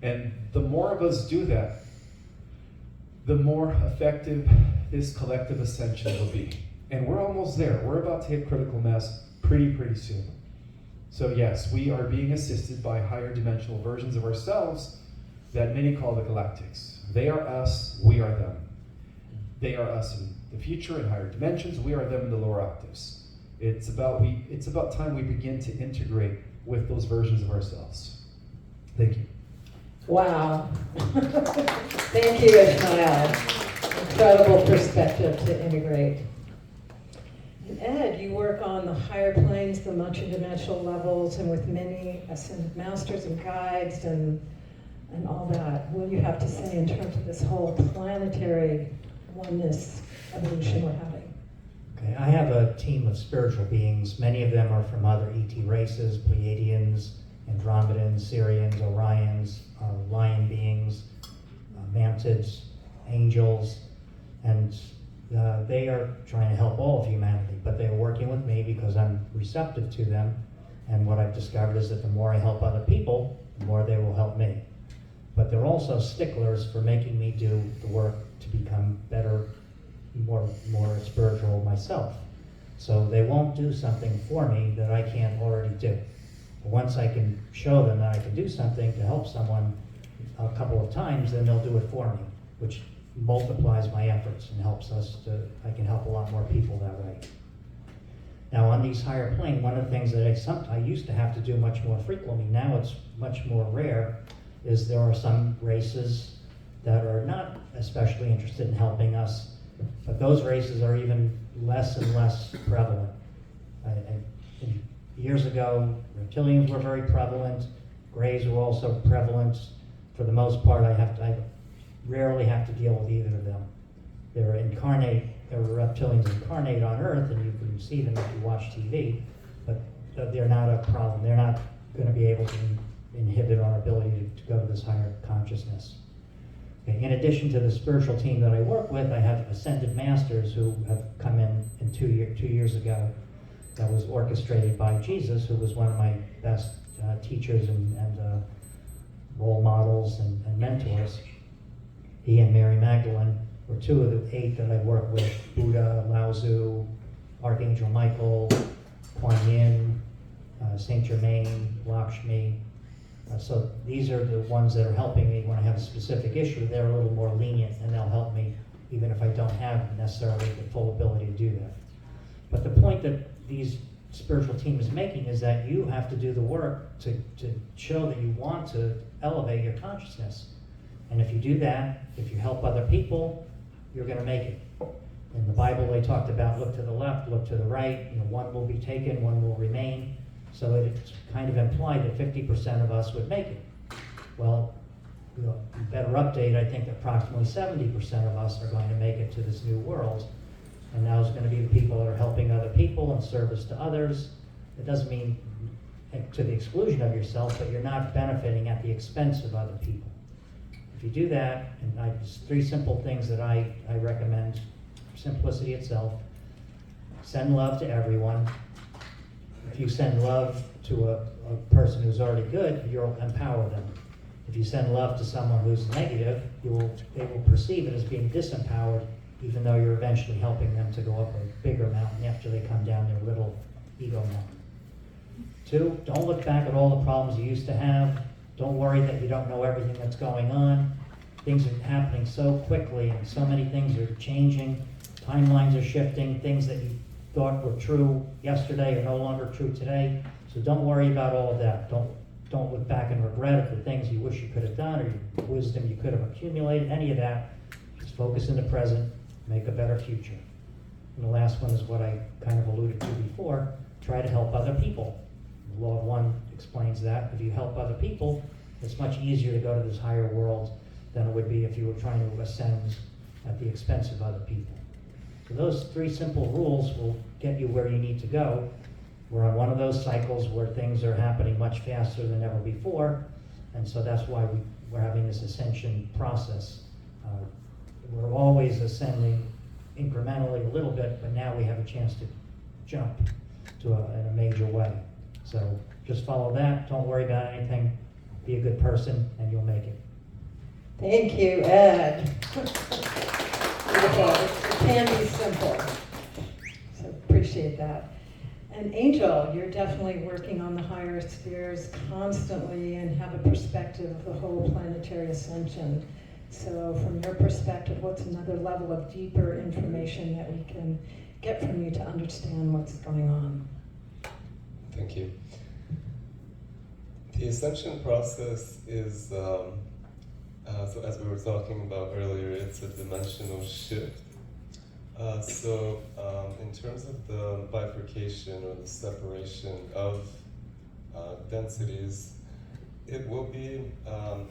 And the more of us do that, the more effective this collective ascension will be. And we're almost there. We're about to hit critical mass pretty soon. So yes, we are being assisted by higher dimensional versions of ourselves that many call the Galactics. They are us, we are them. They are us in the future in higher dimensions, we are them in the lower octaves. It's about time we begin to integrate with those versions of ourselves. Thank you. Wow. Thank you, Ismael. Incredible perspective to integrate. And Ed, you work on the higher planes, the multidimensional levels, and with many ascended masters and guides and all that. What do you have to say in terms of this whole planetary oneness evolution we're having? Okay, I have a team of spiritual beings. Many of them are from other ET races, Pleiadians, Andromedans, Syrians, Orions, lion beings, mantids, angels, and they are trying to help all of humanity, but they're working with me because I'm receptive to them. And what I've discovered is that the more I help other people, the more they will help me. But they're also sticklers for making me do the work to become better, more spiritual myself. So they won't do something for me that I can't already do. But once I can show them that I can do something to help someone a couple of times, then they'll do it for me, which multiplies my efforts and helps us I can help a lot more people that way. Now on these higher plane, one of the things that I used to have to do much more frequently, now it's much more rare, is there are some races that are not especially interested in helping us, but those races are even less and less prevalent. Years ago, reptilians were very prevalent, Greys were also prevalent. For the most part, I rarely have to deal with either of them. There are reptilians incarnate on Earth, and you can see them if you watch TV, but they're not a problem. They're not going to be able to inhibit our ability to go to this higher consciousness. Okay. In addition to the spiritual team that I work with, I have ascended masters who have come in 2 years ago. That was orchestrated by Jesus, who was one of my best teachers and role models and mentors. He and Mary Magdalene were 2 of the 8 that I work with: Buddha, Lao Tzu, Archangel Michael, Kuan Yin, Saint Germain, Lakshmi. So these are the ones that are helping me when I have a specific issue. They're a little more lenient, and they'll help me even if I don't have necessarily the full ability to do that. But the point that these spiritual team is making is that you have to do the work to show that you want to elevate your consciousness. And if you do that, if you help other people, you're going to make it. In the Bible, they talked about look to the left, look to the right. One will be taken, one will remain. So it's kind of implied that 50% of us would make it. Well, better update, I think approximately 70% of us are going to make it to this new world. And now it's going to be the people that are helping other people in service to others. It doesn't mean to the exclusion of yourself, but you're not benefiting at the expense of other people. If you do that, and there's 3 simple things that I recommend, simplicity itself. Send love to everyone. If you send love to a person who's already good, you'll empower them. If you send love to someone who's negative, they will perceive it as being disempowered, even though you're eventually helping them to go up a bigger mountain after they come down their little ego mountain. 2, don't look back at all the problems you used to have. Don't worry that you don't know everything that's going on. Things are happening so quickly, and so many things are changing. Timelines are shifting. Things that you thought were true yesterday are no longer true today. So don't worry about all of that. Don't look back and regret at the things you wish you could have done, or your wisdom you could have accumulated, any of that. Just focus in the present, make a better future. And the last one is what I kind of alluded to before: try to help other people. The Law of One explains that. If you help other people, it's much easier to go to this higher world than it would be if you were trying to ascend at the expense of other people. So those 3 simple rules will get you where you need to go. We're on one of those cycles where things are happening much faster than ever before, and so that's why we're having this ascension process. We're always ascending incrementally a little bit, but now we have a chance to jump in a major way. So just follow that. Don't worry about anything. Be a good person, and you'll make it. Thank you, Ed. Beautiful. It can be simple. So appreciate that. And Angel, you're definitely working on the higher spheres constantly and have a perspective of the whole planetary ascension. So from your perspective, what's another level of deeper information that we can get from you to understand what's going on? Thank you. The ascension process is, so as we were talking about earlier, it's a dimensional shift. In terms of the bifurcation or the separation of densities, it will be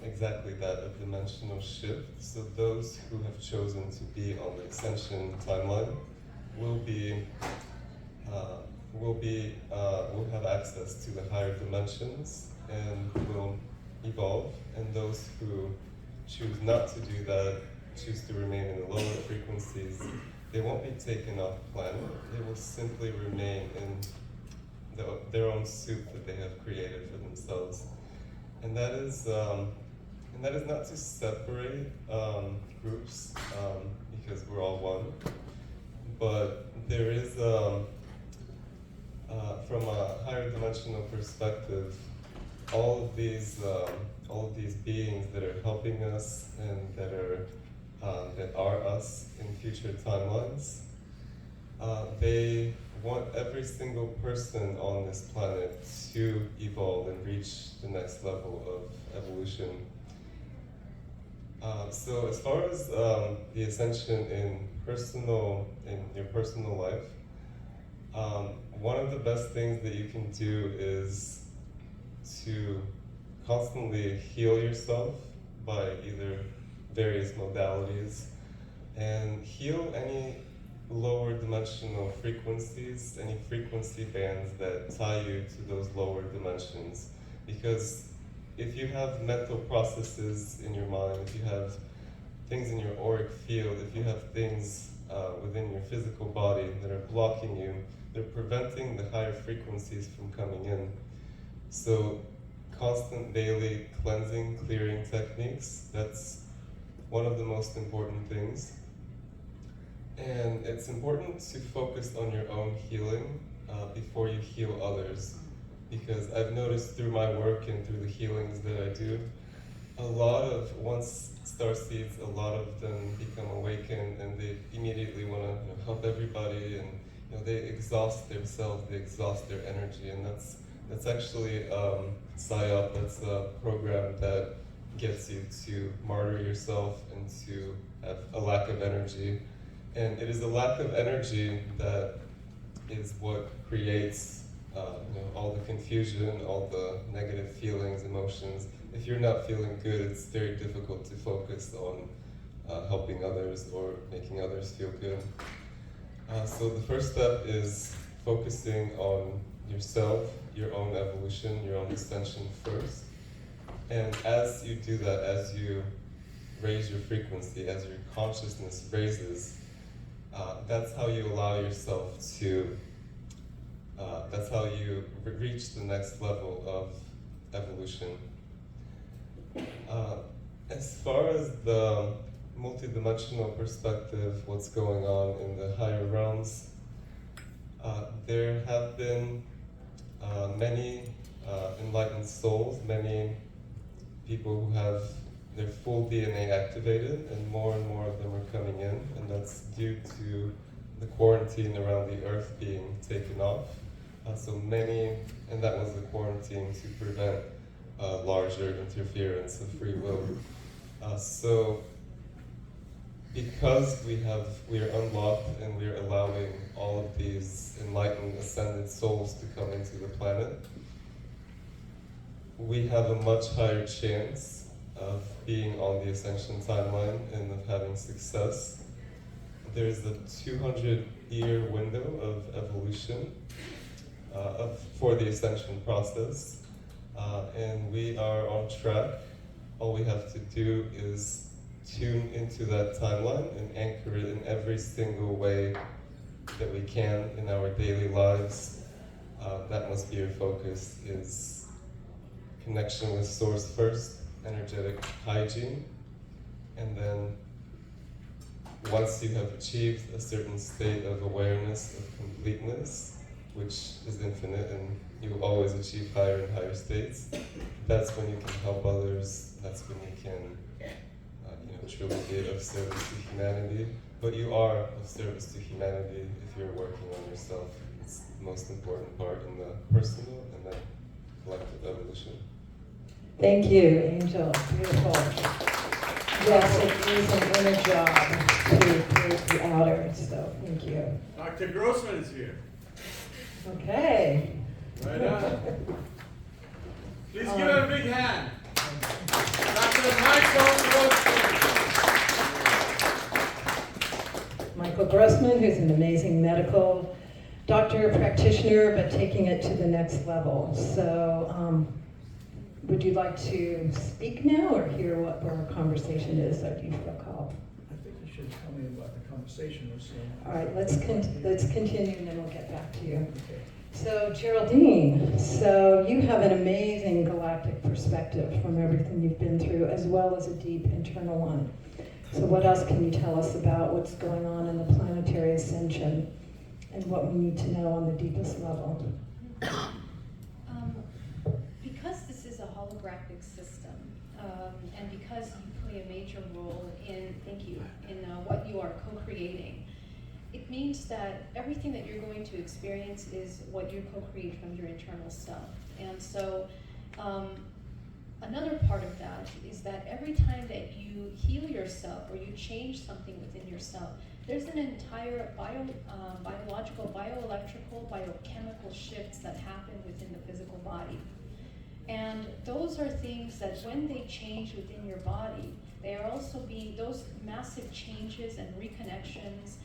exactly that, a dimensional shift. So those who have chosen to be on the ascension timeline will have access to the higher dimensions, and will evolve, and those who choose not to do that, choose to remain in the lower frequencies, they won't be taken off planet. They will simply remain in their own soup that they have created for themselves. And that is not to separate groups, because we're all one, but there is, from a higher dimensional perspective, all of these beings that are helping us and that are us in future timelines, they want every single person on this planet to evolve and reach the next level of evolution. So as far as the ascension in your personal life, one of the best things that you can do is to constantly heal yourself by either various modalities and heal any lower dimensional frequencies, any frequency bands that tie you to those lower dimensions. Because if you have mental processes in your mind, if you have things in your auric field, if you have things within your physical body that are blocking you, they're preventing the higher frequencies from coming in. So constant daily cleansing, clearing techniques, that's one of the most important things. And it's important to focus on your own healing before you heal others. Because I've noticed through my work and through the healings that I do, once starseeds, a lot of them become awakened and they immediately want to help everybody, and they exhaust themselves, they exhaust their energy, and that's actually PSYOP. That's a program that gets you to martyr yourself and to have a lack of energy. And it is a lack of energy that is what creates all the confusion, all the negative feelings, emotions. If you're not feeling good, it's very difficult to focus on helping others or making others feel good. So the first step is focusing on yourself, your own evolution, your own ascension first. And as you do that, as you raise your frequency, as your consciousness raises, that's how you allow yourself to, that's how you reach the next level of evolution. As far as the multidimensional perspective, what's going on in the higher realms, there have been many enlightened souls, many people who have their full DNA activated, and more of them are coming in, and that's due to the quarantine around the Earth being taken off. And that was the quarantine to prevent larger interference of free will. So because we are unlocked and we are allowing all of these enlightened ascended souls to come into the planet, we have a much higher chance of being on the Ascension timeline and of having success. There's a 200-year window of evolution for the Ascension process, and we are on track. All we have to do is tune into that timeline and anchor it in every single way that we can in our daily lives. That must be your focus, is connection with Source first, energetic hygiene, and then once you have achieved a certain state of awareness, of completeness, which is infinite, and you will always achieve higher and higher states, that's when you can help others, that's when you can truly be of service to humanity. But you are of service to humanity if you're working on yourself. It's the most important part in the personal and then collective evolution. Thank you, Angel. Beautiful. Yes, it is an inner job to create the outer, so thank you. Dr. Grossman is here. Okay. Right on. Please give her a big hand. Dr. Michael Grossman. Michael Grossman, who's an amazing medical doctor, practitioner, but taking it to the next level. So Would you like to speak now or hear what our conversation is, or do you feel called? I think you should tell me about the conversation or so. All right, let's continue and then we'll get back to you. Okay. So Geraldine, so you have an amazing galactic perspective from everything you've been through, as well as a deep internal one. So what else can you tell us about what's going on in the planetary ascension and what we need to know on the deepest level? Because this is a holographic system, and because you play a major role in, what you are co-creating, it means that everything that you're going to experience is what you co-create from your internal self. And so another part of that is that every time that you heal yourself or you change something within yourself, there's an entire biological, bioelectrical, biochemical shifts that happen within the physical body. And those are things that when they change within your body, they are also being, those massive changes and reconnections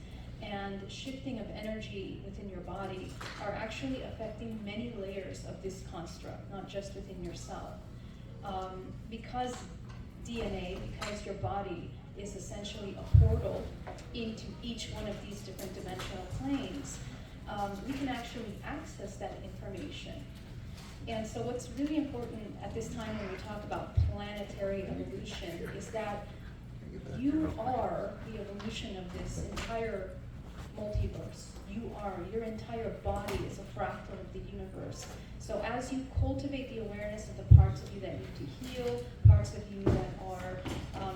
and shifting of energy within your body are actually affecting many layers of this construct, not just within yourself. Because DNA, because your body is essentially a portal into each one of these different dimensional planes, we can actually access that information. And so what's really important at this time when we talk about planetary evolution is that you are the evolution of this entire multiverse. Your entire body is a fractal of the universe. So as you cultivate the awareness of the parts of you that need to heal, parts of you that are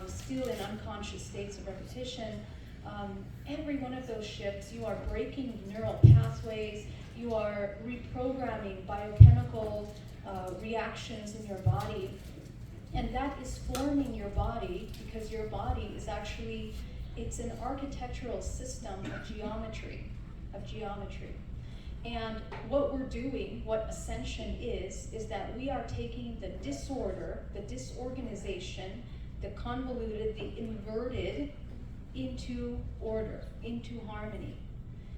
still in unconscious states of repetition, every one of those shifts, you are breaking neural pathways, you are reprogramming biochemical reactions in your body, and that is forming your body because your body is actually, it's an architectural system of geometry. And what we're doing, what Ascension is that we are taking the disorder, the disorganization, the convoluted, the inverted into order, into harmony.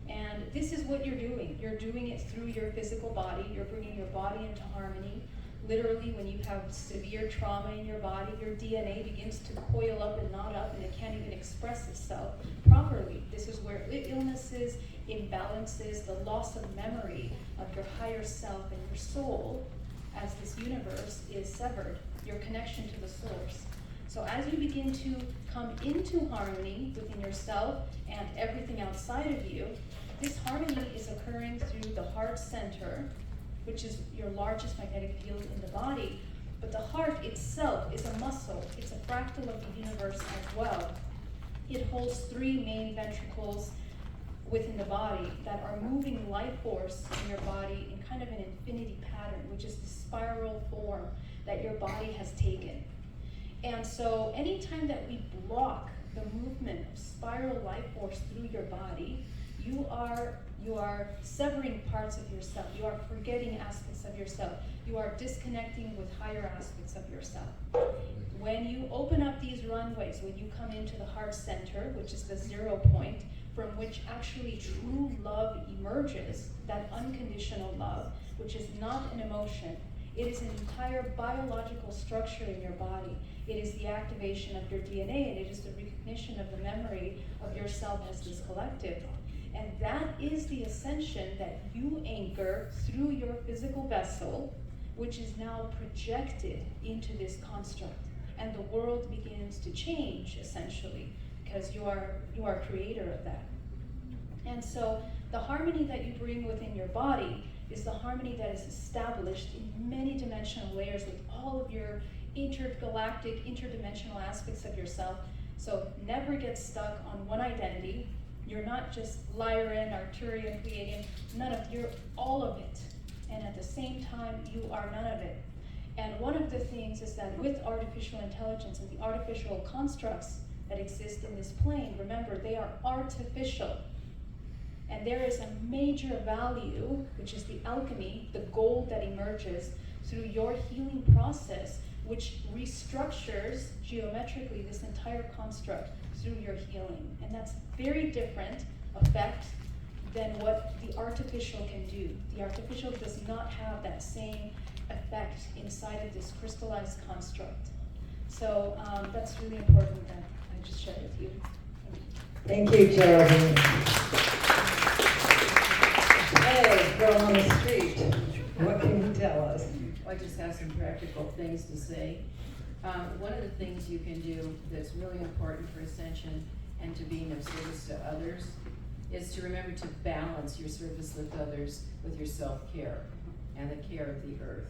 And this is what you're doing. You're doing it through your physical body. You're bringing your body into harmony. Literally, when you have severe trauma in your body, your DNA begins to coil up and knot up, and it can't even express itself properly. This is where illnesses, imbalances, the loss of memory of your higher self and your soul, as this universe is severed, your connection to the source. So as you begin to come into harmony within yourself and everything outside of you, this harmony is occurring through the heart center, which is your largest magnetic field in the body. But the heart itself is a muscle. It's a fractal of the universe as well. It holds 3 main ventricles within the body that are moving life force in your body in kind of an infinity pattern, which is the spiral form that your body has taken. And so anytime that we block the movement of spiral life force through your body, you are severing parts of yourself. You are forgetting aspects of yourself. You are disconnecting with higher aspects of yourself. When you open up these runways, when you come into the heart center, which is the 0 point, from which actually true love emerges, that unconditional love, which is not an emotion. It is an entire biological structure in your body. It is the activation of your DNA, and it is the recognition of the memory of yourself as this collective. And that is the ascension that you anchor through your physical vessel, which is now projected into this construct. And the world begins to change, essentially, because you are creator of that. And so the harmony that you bring within your body is the harmony that is established in many dimensional layers with all of your intergalactic, interdimensional aspects of yourself. So never get stuck on one identity. You're not just Lyran, Arturian, Pleiadian, none of, you're all of it. And at the same time, you are none of it. And one of the things is that with artificial intelligence and the artificial constructs that exist in this plane, remember, they are artificial. And there is a major value, which is the alchemy, the gold that emerges through your healing process, which restructures geometrically this entire construct through your healing. And that's very different effect than what the artificial can do. The artificial does not have that same effect inside of this crystallized construct. So that's really important that I just share with you. Thank you, Geraldine. Hey, girl on the street, what can you tell us? I just have some practical things to say. One of the things you can do that's really important for Ascension and to being of service to others is to remember to balance your service with others with your self-care and the care of the earth.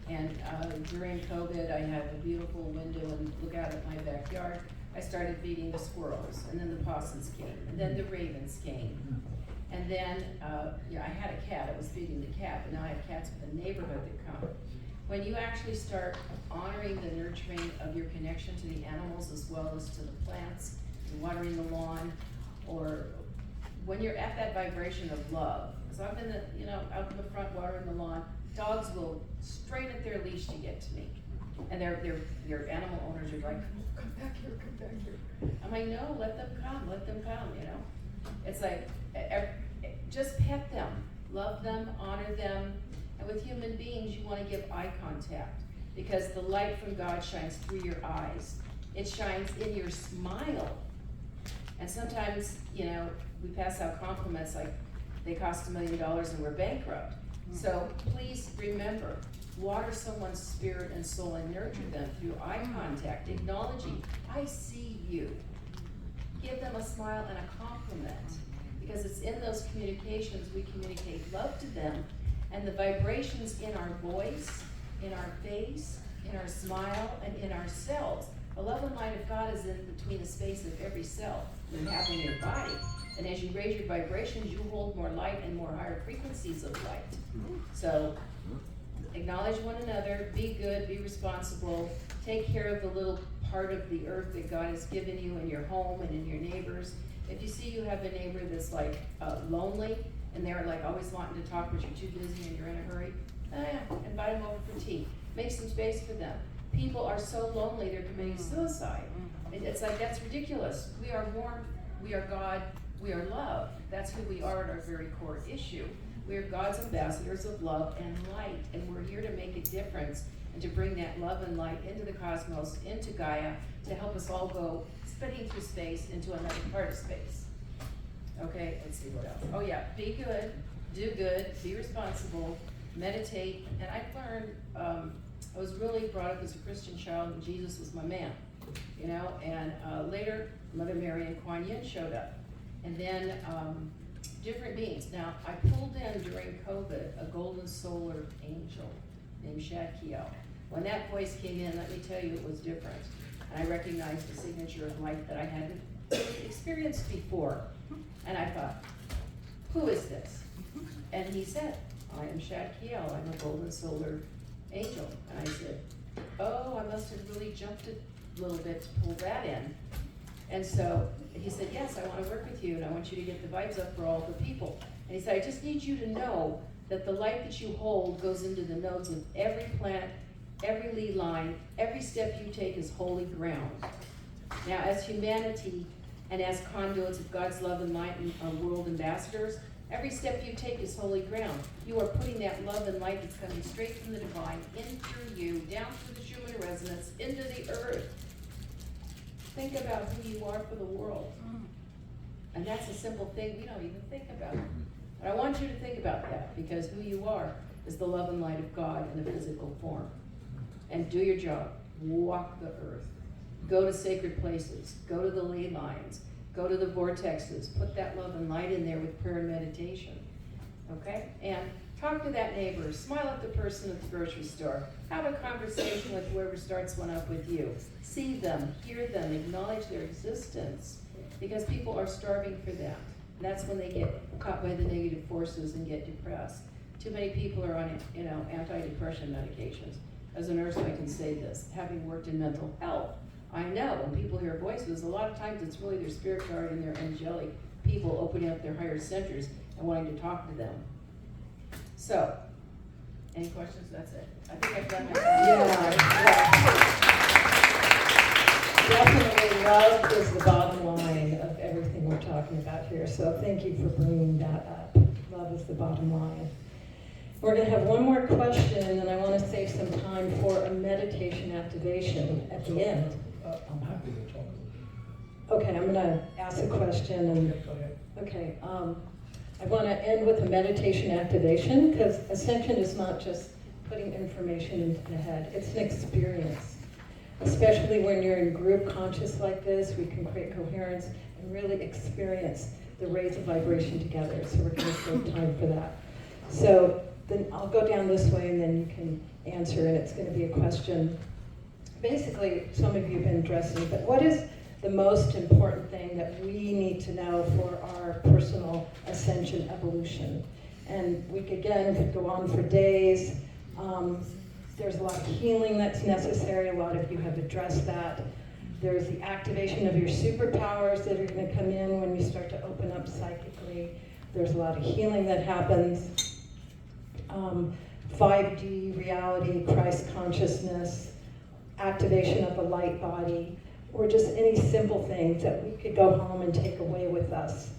And during COVID, I had a beautiful window and look out at my backyard. I started feeding the squirrels, and then the possums came, and then the ravens came. And then, I had a cat, I was feeding the cat, but now I have cats in the neighborhood that come. When you actually start honoring the nurturing of your connection to the animals as well as to the plants, and watering the lawn, or when you're at that vibration of love, because I'm in the, out in the front watering the lawn, dogs will strain at their leash to get to me. And their animal owners are like, come back here, come back here. I'm like, no, let them come, It's like, just pet them, love them, honor them. And with human beings, you want to give eye contact because the light from God shines through your eyes. It shines in your smile. And sometimes, we pass out compliments like they cost $1 million and we're bankrupt. So please remember, water someone's spirit and soul and nurture them through eye contact, acknowledging, I see you. Give them a smile and a compliment because it's in those communications we communicate love to them, and the vibrations in our voice, in our face, in our smile, and in our cells. The love and light of God is in between the space of every cell you have in your body. And as you raise your vibrations, you hold more light and more higher frequencies of light. So acknowledge one another, be good, be responsible, take care of the little part of the earth that God has given you in your home and in your neighbors. If you see you have a neighbor that's like lonely and they're like always wanting to talk but you're too busy and you're in a hurry, invite them over for tea. Make some space for them. People are so lonely they're committing suicide. It's like, that's ridiculous. We are warmth, we are God, we are love. That's who we are at our very core issue. We are God's ambassadors of love and light, and we're here to make a difference and to bring that love and light into the cosmos, into Gaia, to help us all go spinning through space into another part of space. Okay, let's see what else. Oh yeah, be good, do good, be responsible, meditate. And I've learned, I was really brought up as a Christian child and Jesus was my man, and later Mother Mary and Kuan Yin showed up. And then different beings. Now, I pulled in during COVID a golden solar angel named Shadkiel. When that voice came in, let me tell you, it was different. And I recognized the signature of light that I hadn't experienced before. And I thought, who is this? And he said, I am Shadkiel. I'm a golden solar angel. And I said, oh, I must have really jumped a little bit to pull that in. And so he said, yes, I want to work with you, and I want you to get the vibes up for all the people. And he said, I just need you to know that the light that you hold goes into the nodes of every plant, every lead line, every step you take is holy ground. Now, as humanity and as conduits of God's love and light and world ambassadors, every step you take is holy ground. You are putting that love and light that's coming straight from the divine in through you, down through the Schumann resonance, into the earth. Think about who you are for the world. And that's a simple thing we don't even think about. But I want you to think about that, because who you are is the love and light of God in a physical form. And do your job. Walk the earth. Go to sacred places. Go to the ley lines. Go to the vortexes. Put that love and light in there with prayer and meditation. Okay? And talk to that neighbor. Smile at the person at the grocery store. Have a conversation with whoever starts one up with you. See them, hear them, acknowledge their existence. Because people are starving for that. And that's when they get caught by the negative forces and get depressed. Too many people are on, antidepressant medications. As a nurse, I can say this, having worked in mental health, I know when people hear voices, a lot of times it's really their spirit guide and their angelic people opening up their higher centers and wanting to talk to them. So, any questions? That's it. I think I've done my Definitely, love is the bottom line of everything we're talking about here. So thank you for bringing that up. Love is the bottom line. We're going to have one more question, and then I want to save some time for a meditation activation at the end. I'm happy to talk. Okay, I'm going to ask a question. And Go ahead. okay, I want to end with a meditation activation, because Ascension is not just putting information into the head, it's an experience. Especially when you're in group conscious like this, we can create coherence and really experience the rays of vibration together. So we're going to save time for that. So then I'll go down this way and then you can answer, and it's going to be a question. Basically, some of you have been addressing, but what is the most important thing that we need to know for our personal ascension evolution? And we could go on for days. There's a lot of healing that's necessary. A lot of you have addressed that. There's the activation of your superpowers that are going to come in when you start to open up psychically. There's a lot of healing that happens. 5D reality, Christ consciousness, activation of the light body, or just any simple things that we could go home and take away with us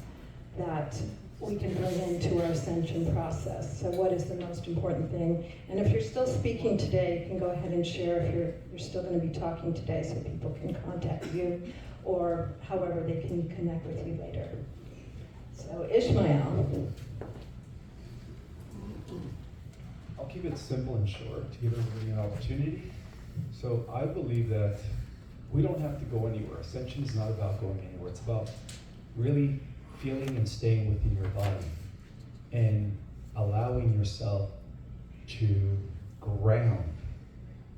that we can bring into our ascension process. So what is the most important thing? And if you're still speaking today, you can go ahead and share if you're still going to be talking today, so people can contact you, or however they can connect with you later. So Ismael. I'll keep it simple and short to give everybody an opportunity. So I believe that we don't have to go anywhere. Ascension is not about going anywhere. It's about really feeling and staying within your body and allowing yourself to ground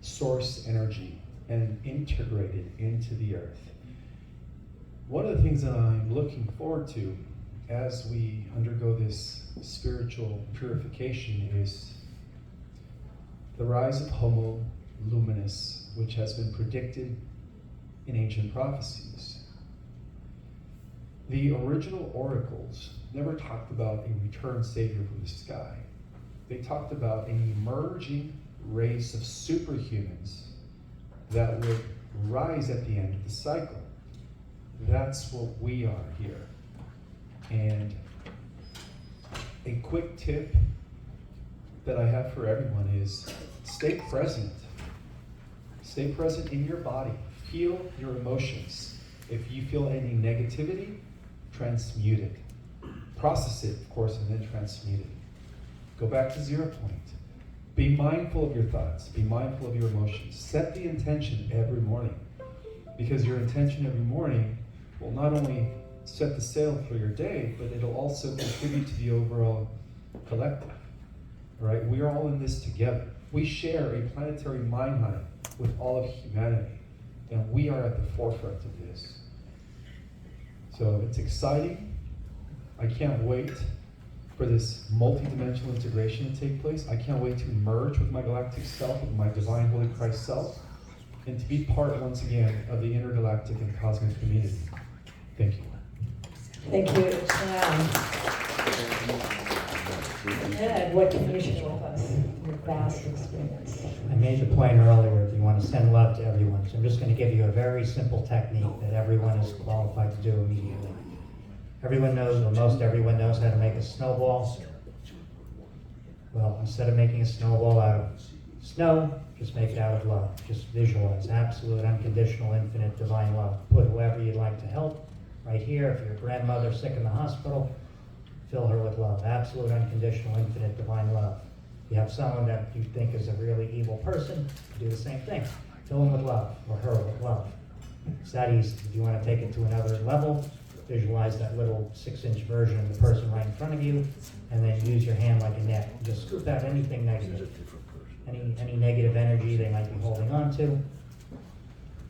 source energy and integrate it into the earth. One of the things that I'm looking forward to as we undergo this spiritual purification is the rise of Homo Luminous, which has been predicted in ancient prophecies. The original oracles never talked about a returned savior from the sky. They talked about an emerging race of superhumans that would rise at the end of the cycle. That's what we are here. And a quick tip that I have for everyone is stay present. Stay present in your body. Feel your emotions. If you feel any negativity, transmute it. Process it, of course, and then transmute it. Go back to 0 point. Be mindful of your thoughts. Be mindful of your emotions. Set the intention every morning, because your intention every morning will not only set the sail for your day, but it'll also contribute to the overall collective. All right? We are all in this together. We share a planetary mind hive with all of humanity, and we are at the forefront of this. So it's exciting. I can't wait for this multi-dimensional integration to take place. I can't wait to merge with my galactic self, with my divine Holy Christ self, and to be part once again of the intergalactic and cosmic community. Thank you. Thank you. Ed, what can you share with us? Your vast experience. I made the point earlier that you want to send love to everyone, so I'm just going to give you a very simple technique that everyone is qualified to do immediately. Everyone knows, or most everyone knows, how to make a snowball. Well, instead of making a snowball out of snow, just make it out of love. Just visualize absolute, unconditional, infinite, divine love. Put whoever you'd like to help right here. If your grandmother's sick in the hospital, fill her with love. Absolute, unconditional, infinite, divine love. If you have someone that you think is a really evil person, do the same thing. Fill them with love, or her with love. It's that easy. If you want to take it to another level, visualize that little 6-inch version of the person right in front of you, and then use your hand like a net. Just scoop out anything negative. Any negative energy they might be holding on to.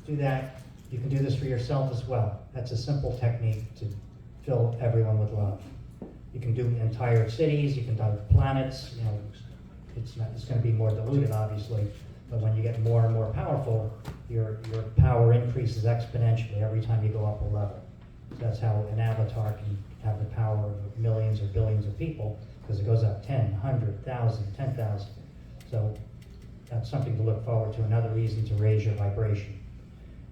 Do that. You can do this for yourself as well. That's a simple technique to fill everyone with love. You can do entire cities, you can do planets, you know, it's going to be more diluted obviously, but when you get more and more powerful, your power increases exponentially every time you go up a level. So that's how an avatar can have the power of millions or billions of people, because it goes up 10, 100, 1,000, 10,000. So that's something to look forward to, another reason to raise your vibration.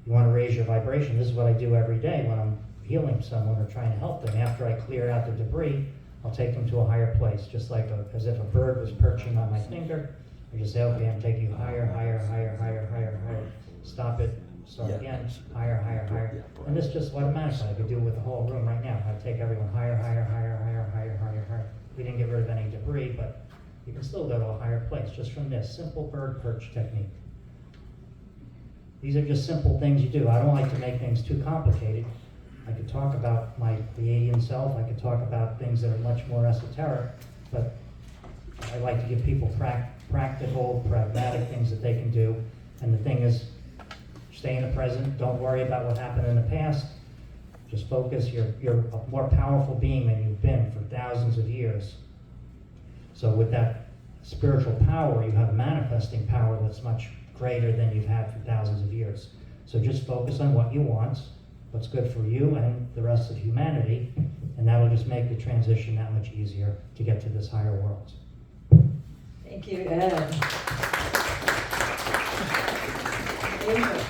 You want to raise your vibration, this is what I do every day when I'm healing someone or trying to help them. After I clear out the debris, I'll take them to a higher place, just like as if a bird was perching on my finger. I just say, okay, I'm taking you higher, higher, higher, higher, higher, higher. Stop it, start again, higher, higher, higher. And this just automatically, I could do it with the whole room right now. I take everyone higher, higher, higher, higher, higher, higher, higher. We didn't get rid of any debris, but you can still go to a higher place just from this simple bird perch technique. These are just simple things you do. I don't like to make things too complicated. I could talk about the Pleiadian self. I could talk about things that are much more esoteric, but I like to give people practical, pragmatic things that they can do. And the thing is, stay in the present. Don't worry about what happened in the past. Just focus. You're a more powerful being than you've been for thousands of years. So with that spiritual power, you have manifesting power that's much greater than you've had for thousands of years. So just focus on what you want, what's good for you and the rest of humanity, and that'll just make the transition that much easier to get to this higher world. Thank you, Ed. Angel.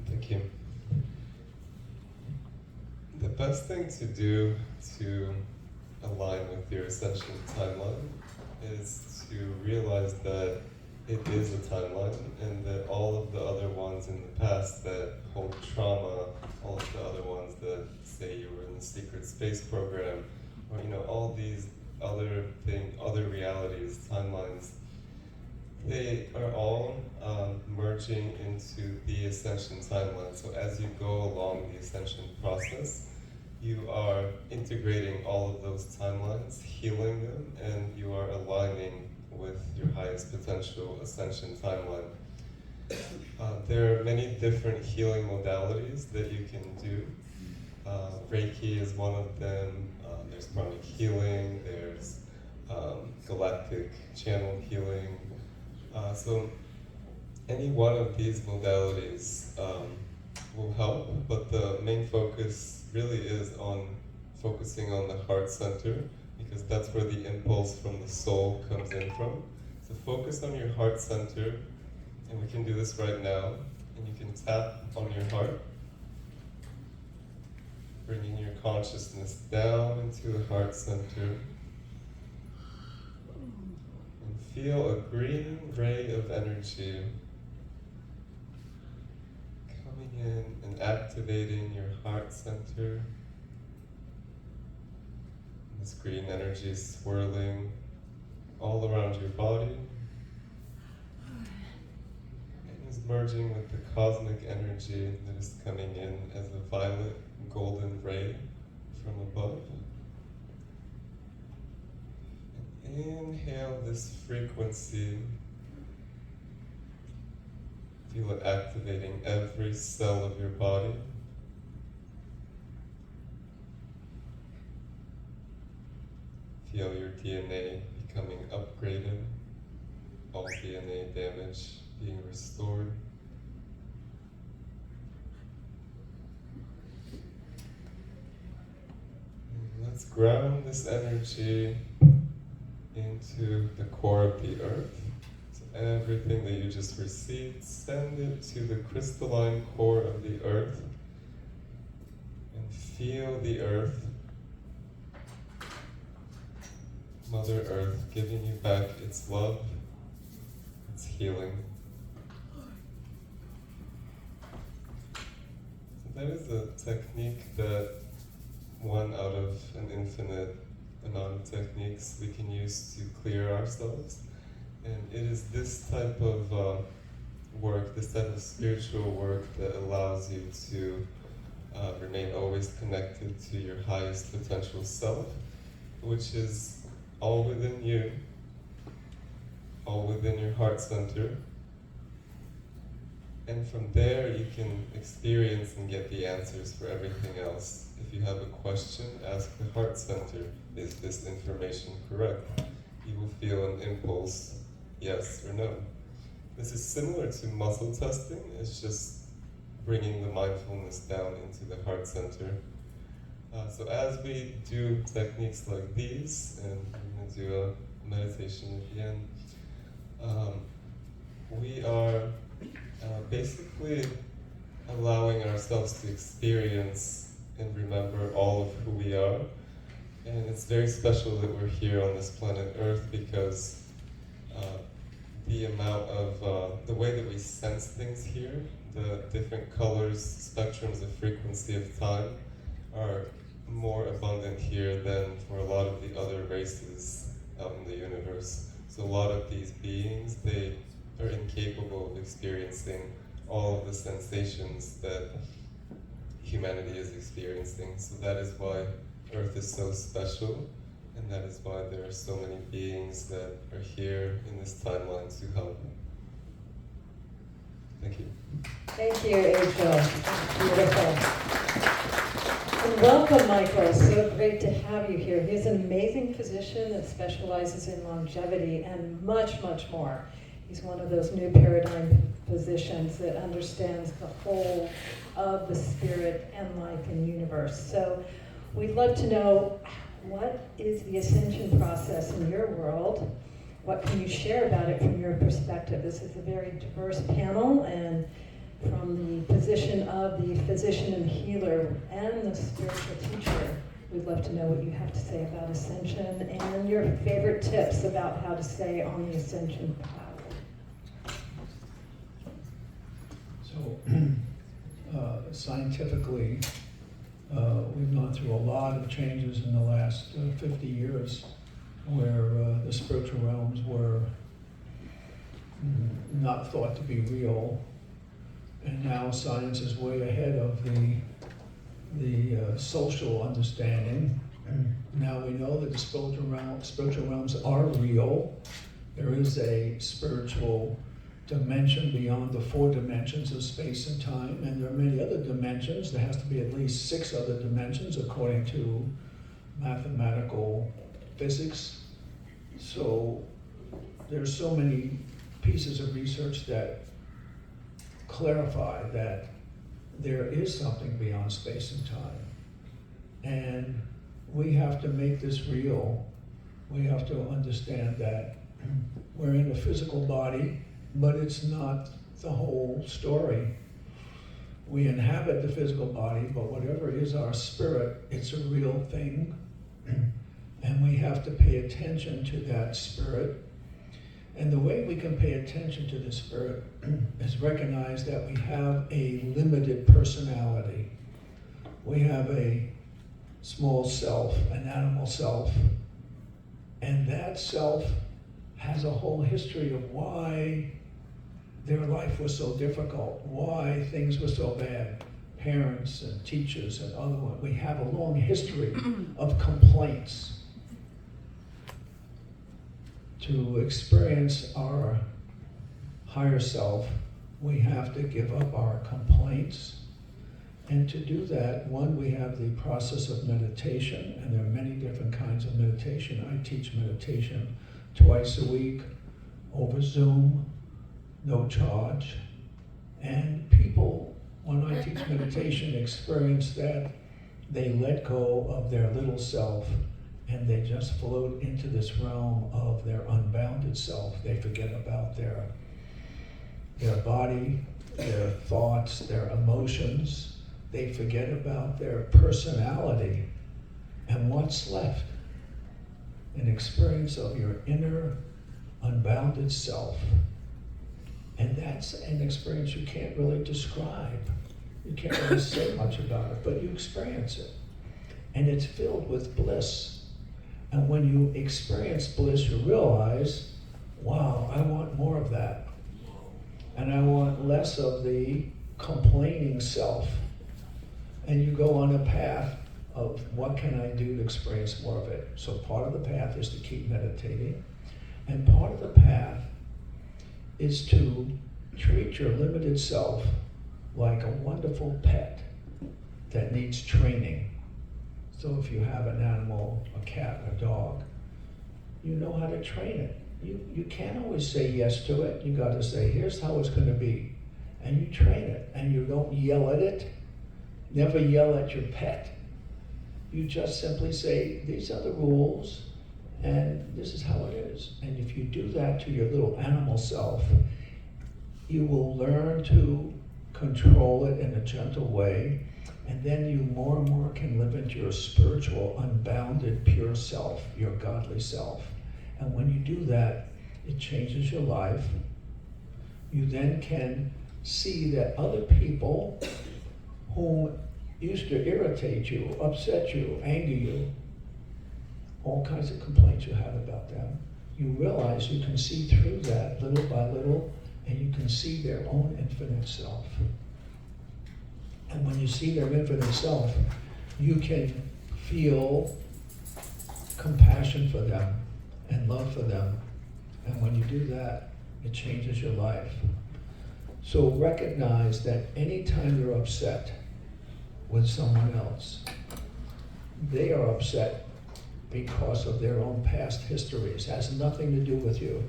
Thank you. The best thing to do to align with your Ascension timeline is to realize that it is a timeline, and that all of the other ones in the past that hold trauma, all of the other ones that say you were in the secret space program, or all these other realities, timelines, they are all merging into the Ascension timeline. So as you go along the Ascension process, you are integrating all of those timelines, healing them, and you are aligning with your highest potential Ascension timeline. There are many different healing modalities that you can do. Reiki is one of them. There's pranic healing, there's galactic channel healing. So any one of these modalities will help, but the main focus really is on focusing on the heart center, because that's where the impulse from the soul comes in from. So focus on your heart center, and we can do this right now, and you can tap on your heart, bringing your consciousness down into the heart center, and feel a green ray of energy coming in and activating your heart center. This green energy is swirling all around your body and is merging with the cosmic energy that is coming in as a violet golden ray from above. And inhale this frequency. Feel it activating every cell of your body. Feel your DNA becoming upgraded, all DNA damage being restored. And let's ground this energy into the core of the earth. So everything that you just received, send it to the crystalline core of the earth, and feel the earth, Mother Earth, giving you back its love, its healing. So there is a technique that one out of an infinite amount of techniques we can use to clear ourselves. And it is this type of work, this type of spiritual work that allows you to remain always connected to your highest potential self, which is all within you, all within your heart center. And from there you can experience and get the answers for everything else. If you have a question, ask the heart center, is this information correct? You will feel an impulse, yes or no. This is similar to muscle testing, it's just bringing the mindfulness down into the heart center. So as we do techniques like these, and we're going to do a meditation at the end, we are basically allowing ourselves to experience and remember all of who we are, And it's very special that we're here on this planet Earth because the amount of, the way that we sense things here, the different colors, spectrums of frequency of time are more abundant here than for a lot of the other races out in the universe. So a lot of these beings, they are incapable of experiencing all of the sensations that humanity is experiencing. So that is why Earth is so special, and that is why there are so many beings that are here in this timeline to help. Thank you. Thank you, April. Beautiful. And welcome, Michael. So great to have you here. He's an amazing physician that specializes in longevity and much, much more. He's one of those new paradigm physicians that understands the whole of the spirit and life and universe. So we'd love to know, what is the ascension process in your world? What can you share about it from your perspective? This is a very diverse panel, and from the position of the physician and healer and the spiritual teacher, we'd love to know what you have to say about ascension and your favorite tips about how to stay on the ascension path. So, scientifically, we've gone through a lot of changes in the last 50 years where the spiritual realms were not thought to be real, and now science is way ahead of the social understanding. Now we know that the spiritual realms are real. There is a spiritual dimension beyond the 4 dimensions of space and time, and there are many other dimensions. There has to be at least 6 other dimensions according to mathematical physics. So there's so many pieces of research that clarify that there is something beyond space and time. And we have to make this real. We have to understand that we're in a physical body, but it's not the whole story. We inhabit the physical body, but whatever is our spirit, it's a real thing. And we have to pay attention to that spirit. And the way we can pay attention to the spirit is recognize that we have a limited personality. We have a small self, an animal self, and that self has a whole history of why their life was so difficult, why things were so bad. Parents and teachers and other ones, we have a long history of complaints. To experience our higher self, we have to give up our complaints. And to do that, one, we have the process of meditation, and there are many different kinds of meditation. I teach meditation twice a week over Zoom, no charge. And people, when I teach meditation, experience that they let go of their little self and they just float into this realm of their unbounded self. They forget about their body, their thoughts, their emotions. They forget about their personality. And what's left? An experience of your inner unbounded self. And that's an experience you can't really describe. You can't really say much about it, but you experience it. And it's filled with bliss. And when you experience bliss, you realize, wow, I want more of that. And I want less of the complaining self. And you go on a path of what can I do to experience more of it. So part of the path is to keep meditating. And part of the path is to treat your limited self like a wonderful pet that needs training. So if you have an animal, a cat, a dog, you know how to train it. You can't always say yes to it. You got to say, here's how it's going to be. And you train it, and you don't yell at it. Never yell at your pet. You just simply say, these are the rules, and this is how it is. And if you do that to your little animal self, you will learn to control it in a gentle way, And then you more and more can live into your spiritual, unbounded, pure self, your godly self. And when you do that, it changes your life. You then can see that other people who used to irritate you, upset you, anger you, all kinds of complaints you have about them, you realize you can see through that little by little, and you can see their own infinite self. And when you see their infinite self, you can feel compassion for them and love for them. And when you do that, it changes your life. So recognize that anytime you're upset with someone else, they are upset because of their own past histories. It has nothing to do with you.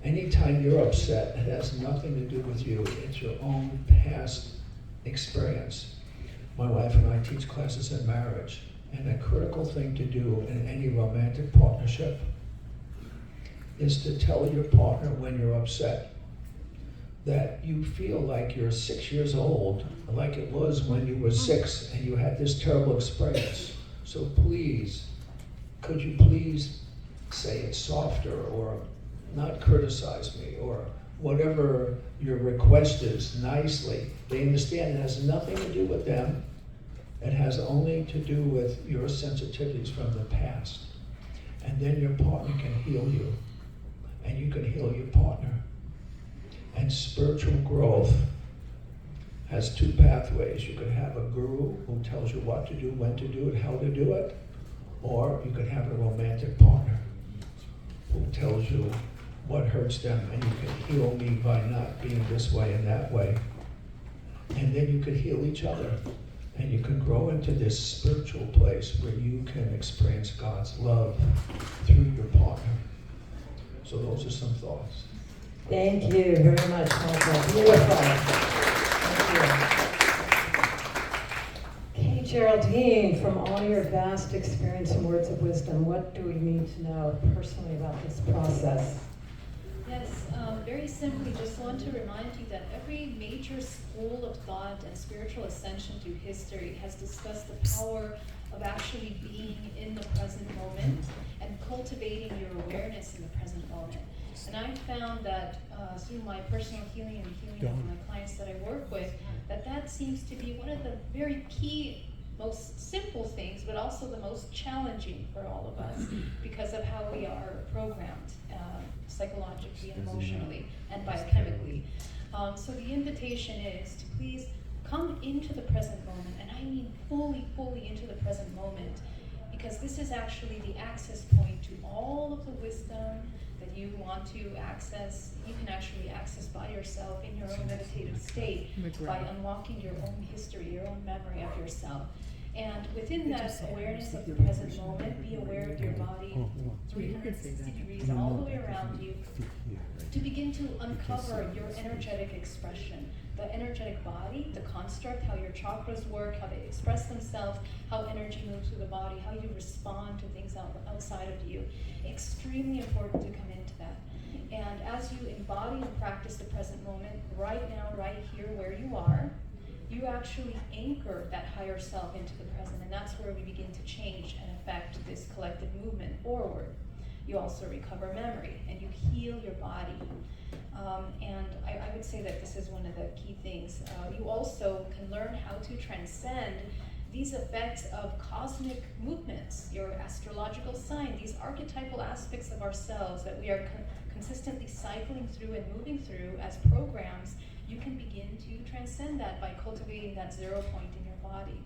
Anytime you're upset, it has nothing to do with you. It's your own past experience. My wife and I teach classes in marriage, and a critical thing to do in any romantic partnership is to tell your partner when you're upset that you feel like you're 6 years old, like it was when you were 6 and you had this terrible experience. So please, could you please say it softer, or not criticize me, or whatever your request is, nicely. They understand it has nothing to do with them. It has only to do with your sensitivities from the past. And then your partner can heal you, and you can heal your partner. And spiritual growth has two pathways. You could have a guru who tells you what to do, when to do it, how to do it, or you could have a romantic partner who tells you what hurts them, and you can heal me by not being this way and that way. And then you can heal each other, and you can grow into this spiritual place where you can experience God's love through your partner. So those are some thoughts. Thank you very much, Michael. Beautiful. Thank you. Okay, Geraldine, from all your vast experience and words of wisdom, what do we need to know personally about this process? Yes, very simply, just want to remind you that every major school of thought and spiritual ascension through history has discussed the power of actually being in the present moment and cultivating your awareness in the present moment. And I found that through my personal healing and healing of my clients that I work with, that seems to be one of the very key, most simple things, but also the most challenging for all of us because of how we are programmed psychologically and emotionally and biochemically. So the invitation is to please come into the present moment, and I mean fully into the present moment, because this is actually the access point to all of the wisdom that you want to access. You can actually access by yourself in your own meditative state by unlocking your own history, your own memory of yourself. And within that awareness of the present moment, be aware of your body 360 degrees all the way around you, to begin to uncover your energetic expression, the energetic body, the construct, how your chakras work, how they express themselves, how energy moves through the body, how you respond to things outside of you. Extremely important to come into that. And as you embody and practice the present moment, right now, right here where you are, you actually anchor that higher self into the present, and that's where we begin to change and affect this collective movement forward. You also recover memory, and you heal your body. And I would say that this is one of the key things. You also can learn how to transcend these effects of cosmic movements, your astrological sign, these archetypal aspects of ourselves that we are consistently cycling through and moving through as programs. You can begin to transcend that by cultivating that 0 point in your body.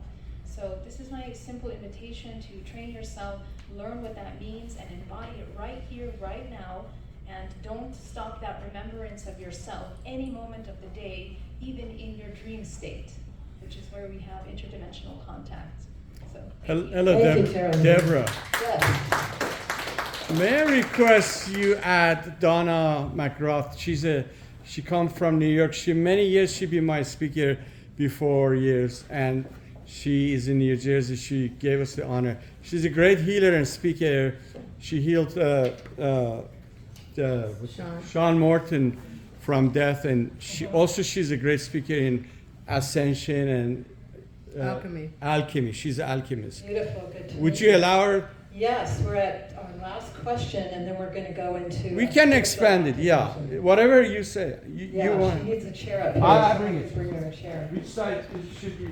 So this is my simple invitation to train yourself, learn what that means, and embody it right here, right now, and don't stop that remembrance of yourself any moment of the day, even in your dream state, which is where we have interdimensional contact. So, Hello, Thank you, Geraldine. Debra. Yes. May I request you add Donna McGrath? She comes from New York. Many years she been my speaker before years, and she is in New Jersey. She gave us the honor. She's a great healer and speaker. She healed Sean Morton from death, and she's a great speaker in Ascension and Alchemy. Alchemy. She's an alchemist. Beautiful, good to Would meet you allow her? Yes, we're at our last question, and then we're going to go into. We can expand it, yeah. Whatever you say. You Yeah, want. she needs a chair up here. I'll so bring I it. can Bring her a chair. Which side should be?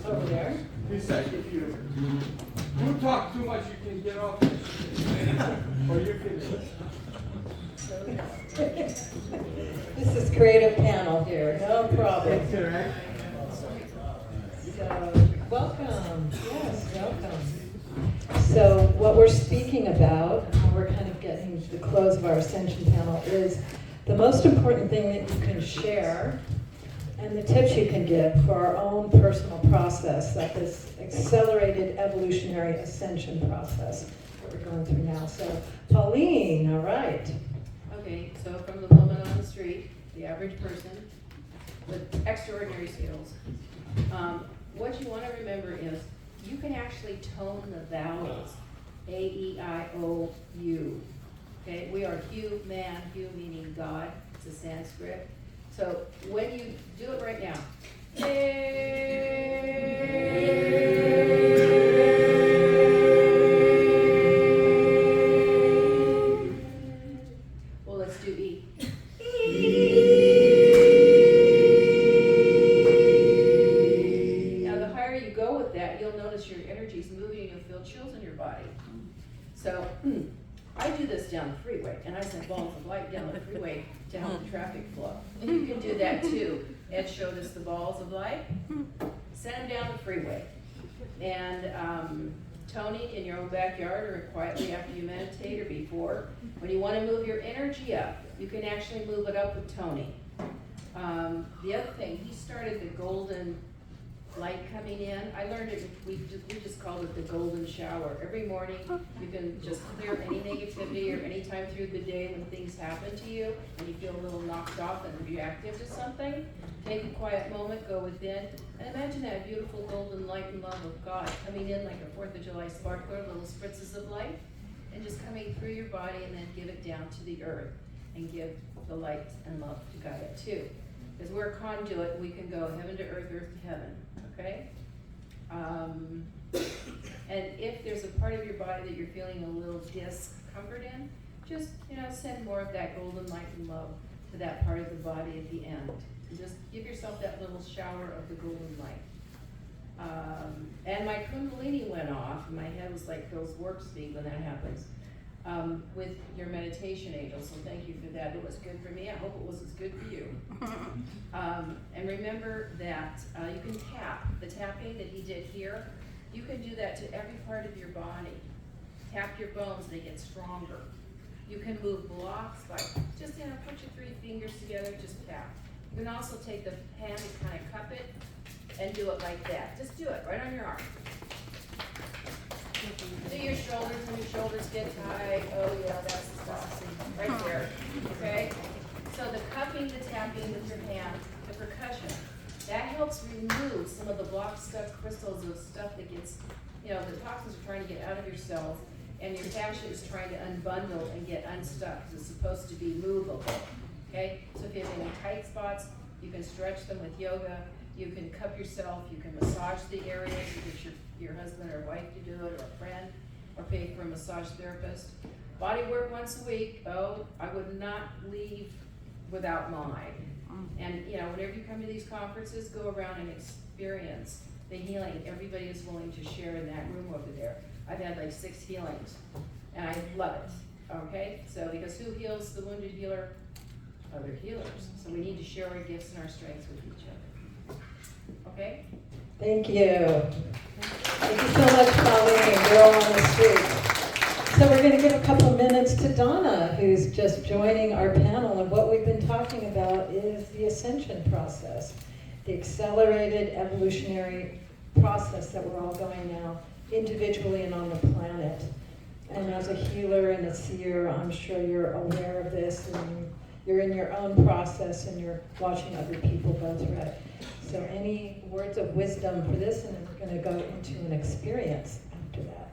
Over there. This side. If you talk too much, you can get off. Or you can. This is creative panel here, no problem. Correct. So, welcome, yes, welcome. So what we're speaking about, we're kind of getting to the close of our Ascension panel, is the most important thing that you can share and the tips you can give for our own personal process, like this accelerated evolutionary ascension process that we're going through now. So, Pauline, all right. Okay, so from the woman on the street, the average person with extraordinary skills, what you want to remember is you can actually tone the vowels, A, E, I, O, U. Okay, we are Hu, man, Hu meaning God, it's a Sanskrit. So when you do it right now, well, let's do E. Now, the higher you go with that, you'll notice your energy's moving and you'll feel chills in your body. So, I do this down the freeway, and I send balls of light down the freeway to help the traffic flow. And you can do that too. Ed showed us the balls of light. Send them down the freeway. And Tony, in your own backyard or quietly after you meditate or before, when you want to move your energy up, you can actually move it up with Tony. The other thing, he started the golden light coming in. I learned it, we just called it the golden shower. Every morning, you can just clear any negativity or any time through the day when things happen to you and you feel a little knocked off and reactive to something. Take a quiet moment, go within, and imagine that beautiful golden light and love of God coming in like a 4th of July sparkler, little spritzes of light, and just coming through your body and then give it down to the earth and give the light and love to Gaia too. Because we're a conduit, we can go heaven to earth, earth to heaven. Okay? And if there's a part of your body that you're feeling a little discomfort in, just, send more of that golden light and love to that part of the body at the end. And just give yourself that little shower of the golden light. And my Kundalini went off, and my head was like those warp speed when that happens. With your meditation, Angel, so thank you for that. It was good for me. I hope it was as good for you. And remember that you can tap. The tapping that he did here, you can do that to every part of your body. Tap your bones, they get stronger. You can move blocks by just, put your 3 fingers together, just tap. You can also take the hand and kind of cup it and do it like that. Just do it right on your arm. Do your shoulders when your shoulders get tight. Oh yeah, that's disgusting. Right there. Okay? So the cupping, the tapping with your hand, the percussion, that helps remove some of the blocked, stuck crystals of stuff that gets, the toxins are trying to get out of your cells, and your fascia is trying to unbundle and get unstuck. It's supposed to be movable. Okay? So if you have any tight spots, you can stretch them with yoga. You can cup yourself. You can massage the areas. You get your husband or wife to do it, or a friend, or pay for a massage therapist. Body work once a week. Oh, I would not leave without mine. And whenever you come to these conferences, go around and experience the healing everybody is willing to share in that room over there. I've had like 6 healings, and I love it. Okay, so because who heals the wounded healer? Other healers. So we need to share our gifts and our strengths with each other. Okay? Thank you. Thank you so much, Pauline, girl on the street. So we're going to give a couple minutes to Donna, who's just joining our panel, and what we've been talking about is the ascension process, the accelerated evolutionary process that we're all going now, individually and on the planet. And as a healer and a seer, I'm sure you're aware of this, and you're in your own process, and you're watching other people go through it. So any words of wisdom for this, and then we're going to go into an experience after that.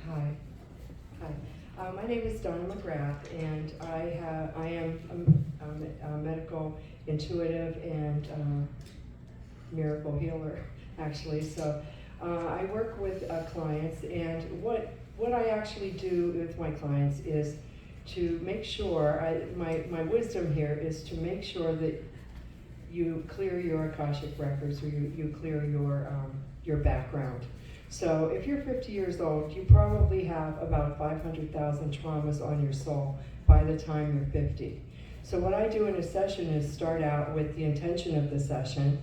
Hi. My My name is Donna McGrath, and I am a medical intuitive and miracle healer, actually. So I work with clients, and what I actually do with my clients is to make sure, my wisdom here is to make sure that you clear your Akashic records, or you clear your background. So if you're 50 years old, you probably have about 500,000 traumas on your soul by the time you're 50. So what I do in a session is start out with the intention of the session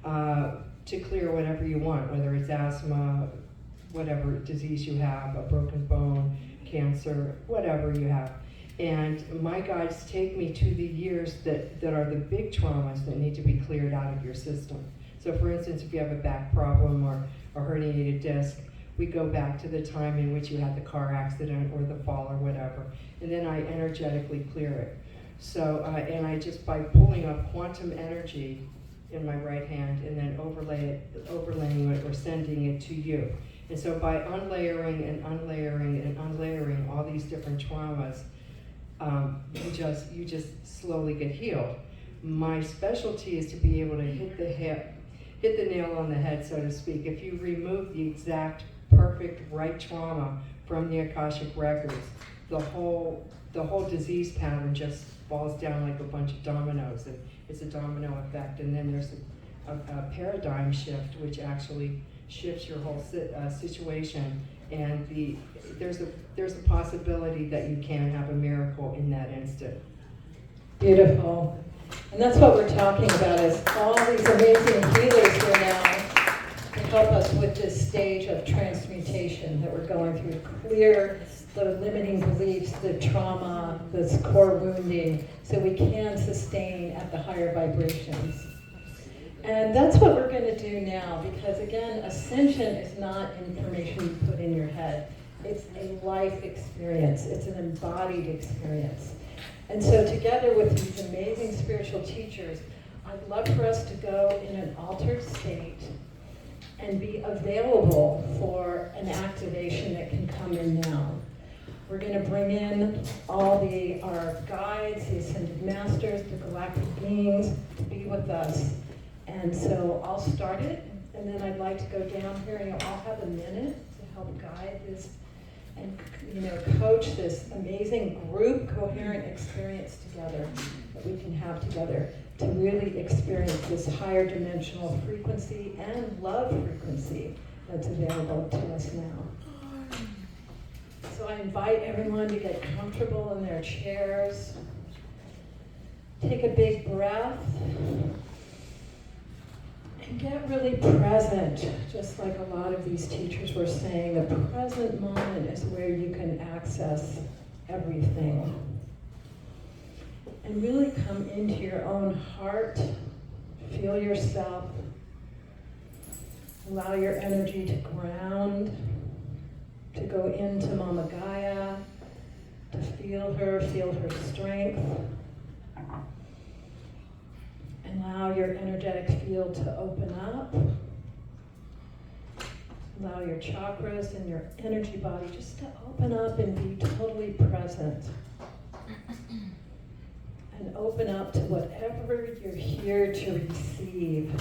to clear whatever you want, whether it's asthma, whatever disease you have, a broken bone, cancer, whatever you have. And my guides take me to the years that are the big traumas that need to be cleared out of your system. So for instance, if you have a back problem or a herniated disc, we go back to the time in which you had the car accident or the fall or whatever, and then I energetically clear it. So, and I just, by pulling up quantum energy in my right hand and then overlaying it or sending it to you. And so by unlayering and unlayering and unlayering all these different traumas, you just slowly get healed. My specialty is to be able to hit the nail on the head, so to speak. If you remove the exact perfect right trauma from the Akashic records, the whole disease pattern just falls down like a bunch of dominoes, and it's a domino effect. And then there's a paradigm shift, which actually shifts your whole situation, and there's a possibility that you can have a miracle in that instant. Beautiful. And that's what we're talking about, is all these amazing healers here now to help us with this stage of transmutation that we're going through, clear the limiting beliefs, the trauma, this core wounding, so we can sustain at the higher vibrations. And that's what we're going to do now, because again, Ascension is not information you put in your head. It's a life experience. It's an embodied experience. And so together with these amazing spiritual teachers, I'd love for us to go in an altered state and be available for an activation that can come in now. We're going to bring in all our guides, the Ascended Masters, the galactic beings, to be with us. And so I'll start it, and then I'd like to go down here, and you'll all have a minute to help guide this and coach this amazing group coherent experience together that we can have together to really experience this higher dimensional frequency and love frequency that's available to us now. So I invite everyone to get comfortable in their chairs. Take a big breath. And get really present, just like a lot of these teachers were saying. The present moment is where you can access everything. And really come into your own heart, feel yourself, allow your energy to ground, to go into Mama Gaia, to feel her strength. Allow your energetic field to open up. Allow your chakras and your energy body just to open up and be totally present. And open up to whatever you're here to receive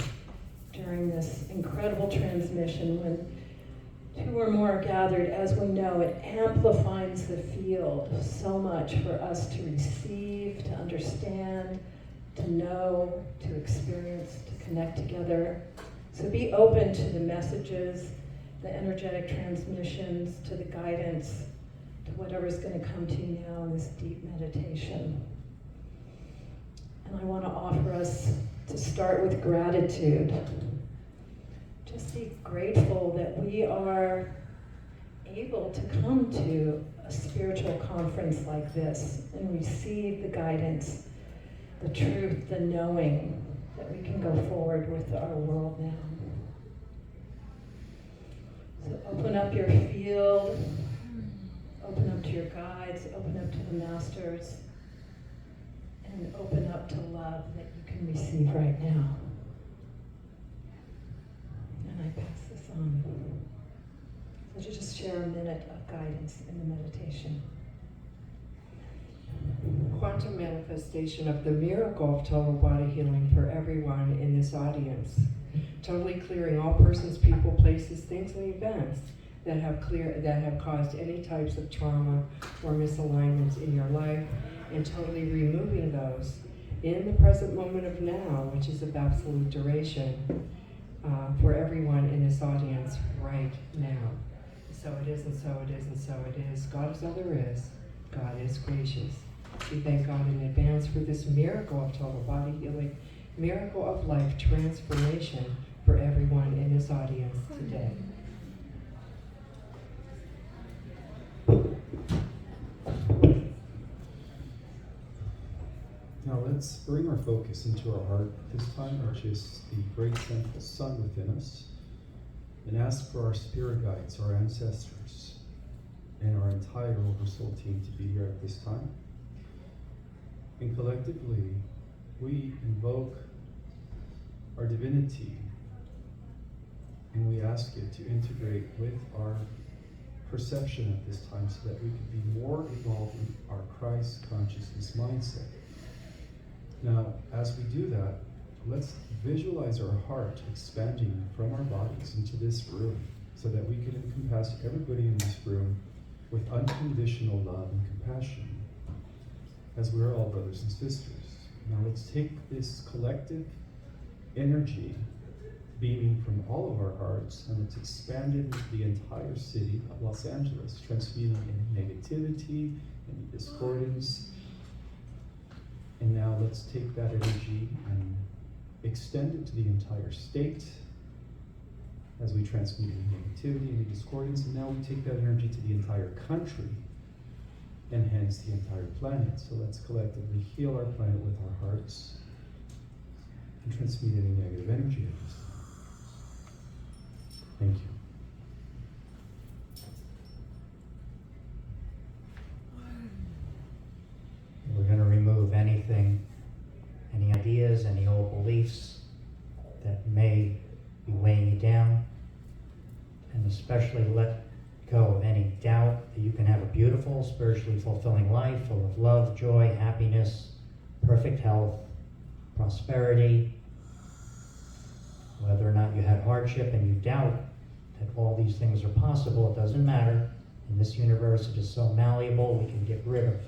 during this incredible transmission. When two or more are gathered, as we know, it amplifies the field so much for us to receive, to understand, to know, to experience, to connect together. So be open to the messages, the energetic transmissions, to the guidance, to whatever's going to come to you now in this deep meditation. And I want to offer us to start with gratitude. Just be grateful that we are able to come to a spiritual conference like this and receive the guidance, the truth, the knowing that we can go forward with our world now. So open up your field, open up to your guides, open up to the masters, and open up to love that you can receive right now. And I pass this on. So to just share a minute of guidance in the meditation. quantum manifestation of the miracle of total body healing for everyone in this audience. Totally clearing all persons, people, places, things, and events that have caused any types of trauma or misalignments in your life, and totally removing those in the present moment of now, which is of absolute duration, for everyone in this audience right now. So it is, and so it is, and so it is. God is all there is. God is gracious. We thank God in advance for this miracle of total body healing, miracle of life transformation for everyone in this audience today. Now let's bring our focus into our heart this time, which is the great central sun within us, and ask for our spirit guides, our ancestors, and our entire Oversoul team to be here at this time. And collectively, we invoke our divinity, and we ask it to integrate with our perception at this time so that we can be more involved in our Christ consciousness mindset. Now, as we do that, let's visualize our heart expanding from our bodies into this room so that we can encompass everybody in this room with unconditional love and compassion, as we're all brothers and sisters. Now let's take this collective energy beaming from all of our hearts and let's expand it into the entire city of Los Angeles, transmuting any negativity, any discordance. And now let's take that energy and extend it to the entire state as we transmute any negativity, any discordance. And now we take that energy to the entire country and hence the entire planet. So let's collectively heal our planet with our hearts and transmute any negative energy. Thank you. We're going to remove anything, any ideas, any old beliefs that may be weighing you down, and especially let go of any doubt that you can have a beautiful, spiritually fulfilling life full of love, joy, happiness, perfect health, prosperity. Whether or not you had hardship and you doubt that all these things are possible, it doesn't matter. In this universe, it is so malleable, we can get rid of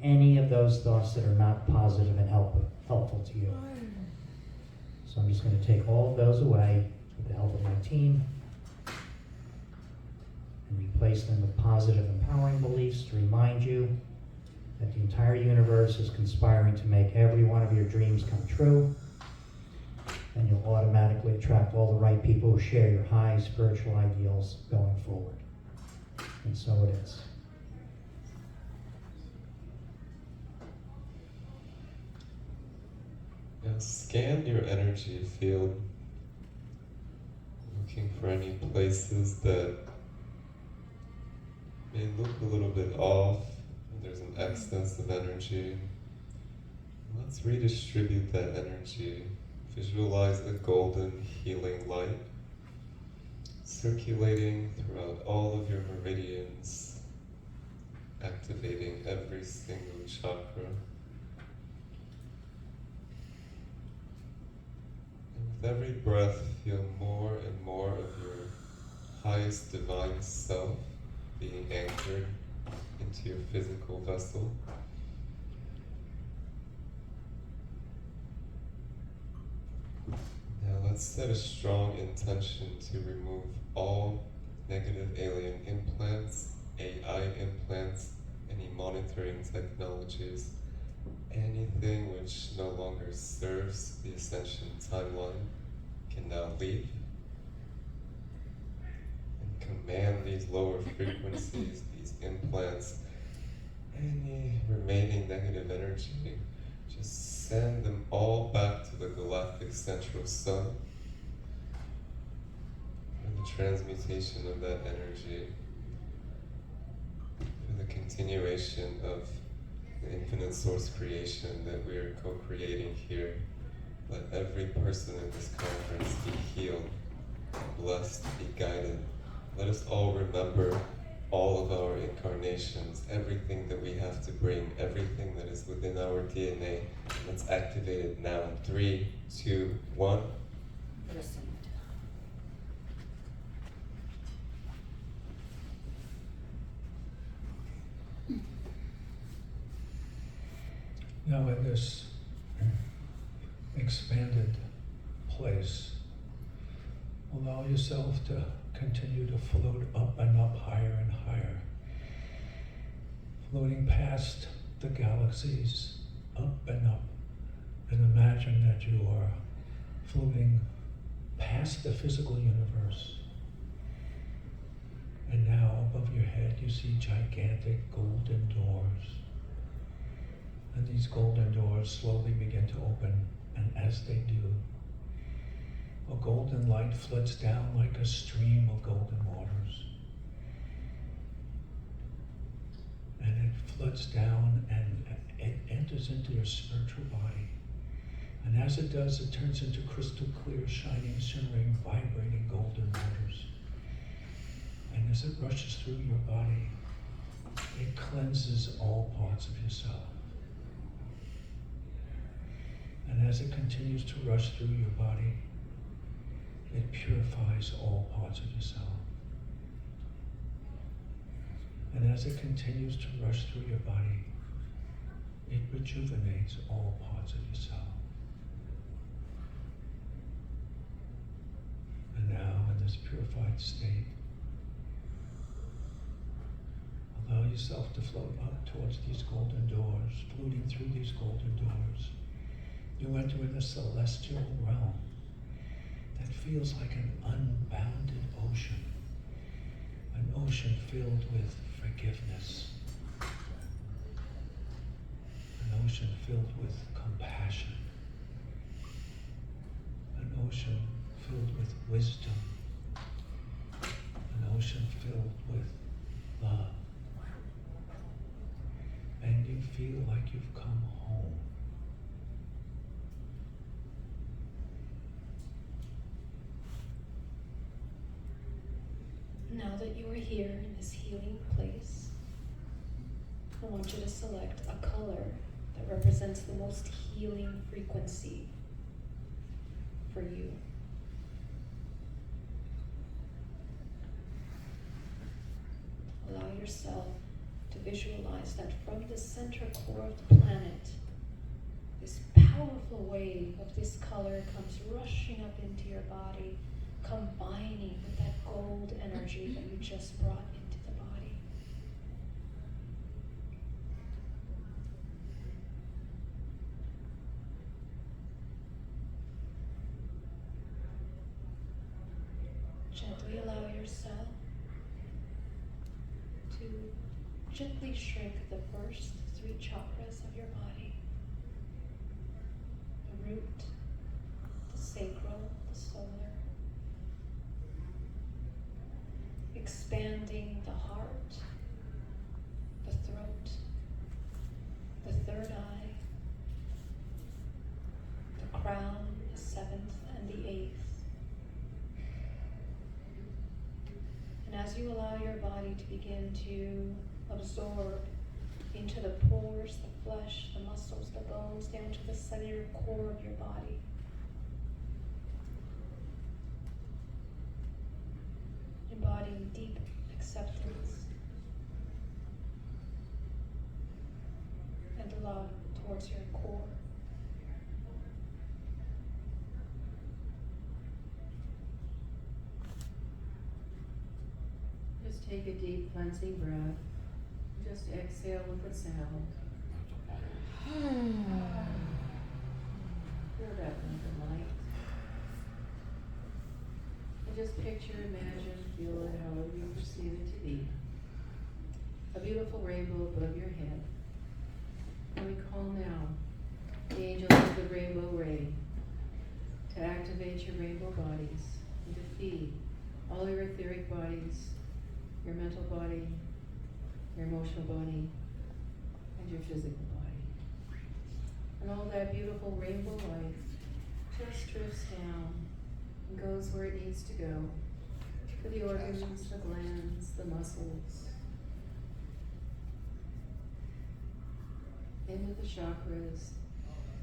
any of those thoughts that are not positive and helpful to you. So I'm just going to take all of those away with the help of my team and replace them with positive, empowering beliefs to remind you that the entire universe is conspiring to make every one of your dreams come true, and you'll automatically attract all the right people who share your high spiritual ideals going forward. And so it is. Now scan your energy field, looking for any places that may look a little bit off, and there's an excess of energy. Let's redistribute that energy. Visualize a golden healing light circulating throughout all of your meridians, activating every single chakra. With every breath, feel more and more of your highest divine self being anchored into your physical vessel. Now let's set a strong intention to remove all negative alien implants, AI implants, any monitoring technologies, anything which no longer serves the Ascension timeline can now leave. And command these lower frequencies, these implants, any remaining negative energy, just send them all back to the galactic central sun for the transmutation of that energy, for the continuation of the infinite source creation that we are co-creating here. Let every person in this conference be healed, blessed, be guided. Let us all remember all of our incarnations, everything that we have to bring, everything that is within our DNA. Let's activate it now. 3, 2, 1. Now in this expanded place, allow yourself to continue to float up and up, higher and higher, floating past the galaxies, up and up, and imagine that you are floating past the physical universe. And now above your head you see gigantic golden doors. And these golden doors slowly begin to open, and as they do, a golden light floods down like a stream of golden waters. And it floods down and it enters into your spiritual body. And as it does, it turns into crystal clear, shining, shimmering, vibrating golden waters. And as it rushes through your body, it cleanses all parts of yourself. And as it continues to rush through your body, it purifies all parts of yourself. And as it continues to rush through your body, it rejuvenates all parts of yourself. And now, in this purified state, allow yourself to float up towards these golden doors, floating through these golden doors. You enter in a celestial realm that feels like an unbounded ocean, an ocean filled with forgiveness, an ocean filled with compassion, an ocean filled with wisdom, an ocean filled with love. And you feel like you've come home. Now that you are here in this healing place, I want you to select a color that represents the most healing frequency for you. Allow yourself to visualize that from the center core of the planet, this powerful wave of this color comes rushing up into your body, combining with that gold energy that you just brought into the body. Gently allow yourself to gently shrink the first 3 chakras of your body: the root, the sacral, the solar. Expanding the heart, the throat, the third eye, the crown, the 7th and the 8th. And as you allow your body to begin to absorb into the pores, the flesh, the muscles, the bones, down to the cellular core of your body, embodying deep acceptance and love towards your core. Just take a deep cleansing breath. Just exhale with a sound. Feel that with light. And just picture, imagine, feel it however you perceive it to be. A beautiful rainbow above your head. And we call now the angels of the rainbow ray to activate your rainbow bodies and to feed all your etheric bodies, your mental body, your emotional body, and your physical body. And all that beautiful rainbow light just drifts down and goes where it needs to go, to the organs, the glands, the muscles, in with the chakras,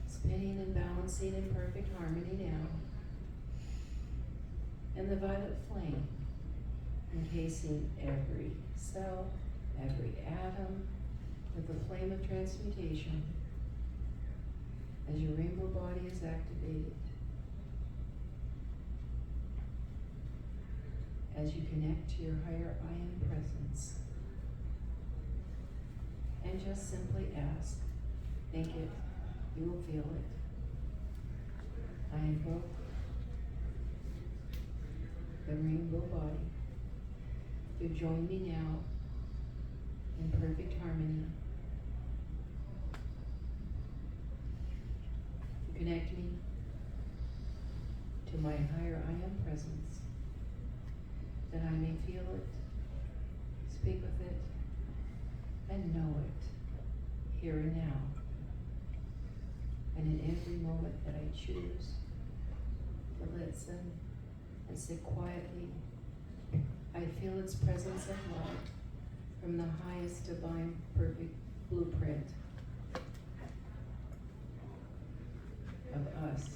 spinning and balancing in perfect harmony now. And the violet flame encasing every cell, every atom with the flame of transmutation as your rainbow body is activated. As you connect to your higher I am presence. And just simply ask, think it, you will feel it. I invoke the rainbow body to join me now in perfect harmony. To connect me to my higher I am presence, that I may feel it, speak with it, and know it here and now. And in every moment that I choose to listen and sit quietly, I feel its presence of love from the highest divine perfect blueprint of us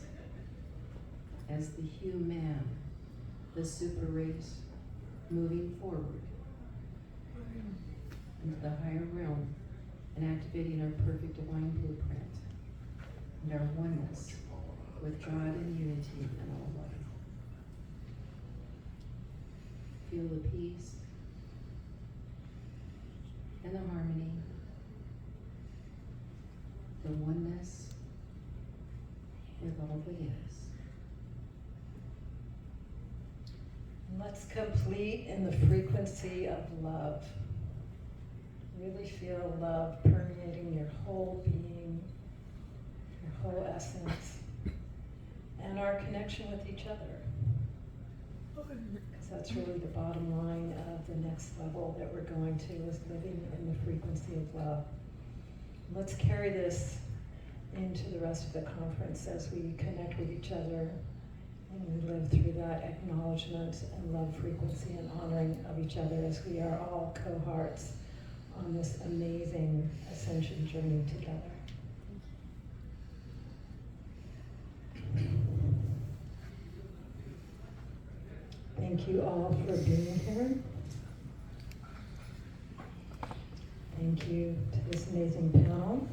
as the human, the super race, moving forward into the higher realm and activating our perfect divine blueprint and our oneness with God and unity in all life. Feel the peace and the harmony, the oneness with all that is. Let's complete in the frequency of love. Really feel love permeating your whole being, your whole essence, and our connection with each other. Because that's really the bottom line of the next level that we're going to, is living in the frequency of love. Let's carry this into the rest of the conference as we connect with each other and we live through that acknowledgement and love frequency and honoring of each other as we are all cohorts on this amazing ascension journey together. Thank you all for being here. Thank you to this amazing panel.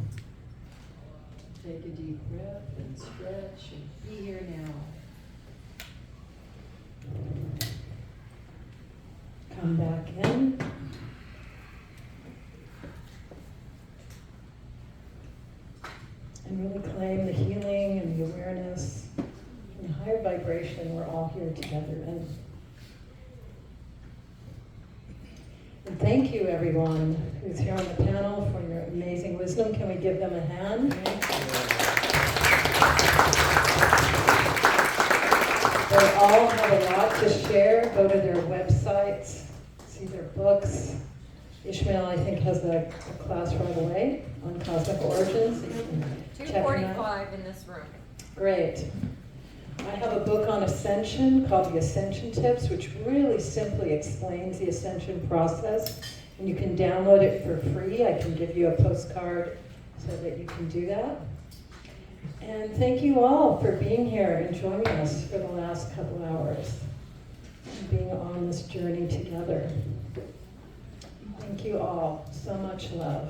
Take a deep breath and stretch and be here now. Come back in. And really claim the healing and the awareness and the higher vibration we're all here together in. And thank you everyone who's here on the panel for your amazing wisdom. Can we give them a hand? They all have a lot to share. Go to their websites, see their books. Ismael, I think, has a class right away on cosmic origins. So you can check them out. 2:45 in this room. Great. I have a book on Ascension called The Ascension Tips, which really simply explains the Ascension process. And you can download it for free. I can give you a postcard so that you can do that. And thank you all for being here and joining us for the last couple hours and being on this journey together. Thank you all. So much love.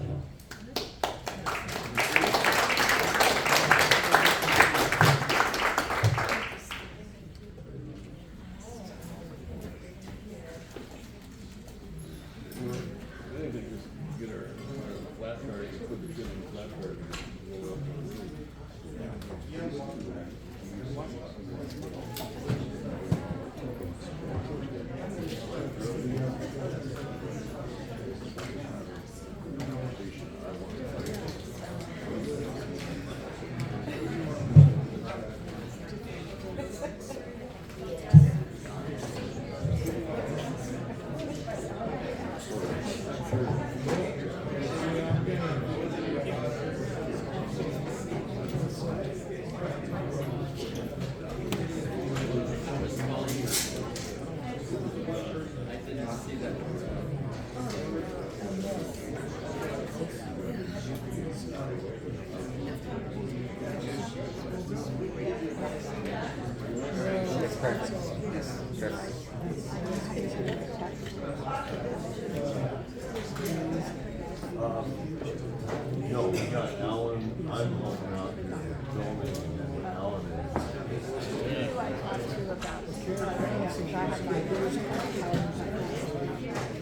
No, we got Alan, I'm helping out in filming, and then Alan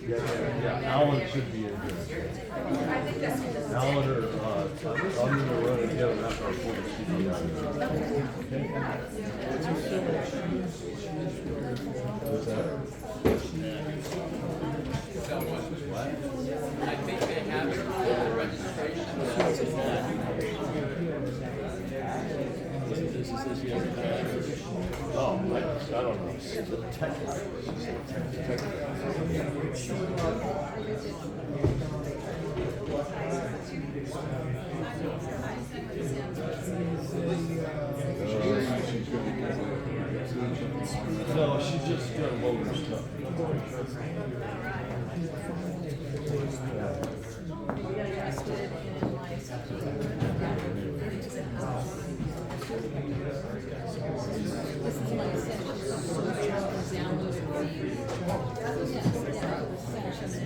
yeah, Alan should be in here. Alan or, I'm gonna run and get him after our point, should be out here. What's that? I think they have it for the registration. Oh, I don't know. No, she's just got motor stuff. This is my Ascension downloaded Ascension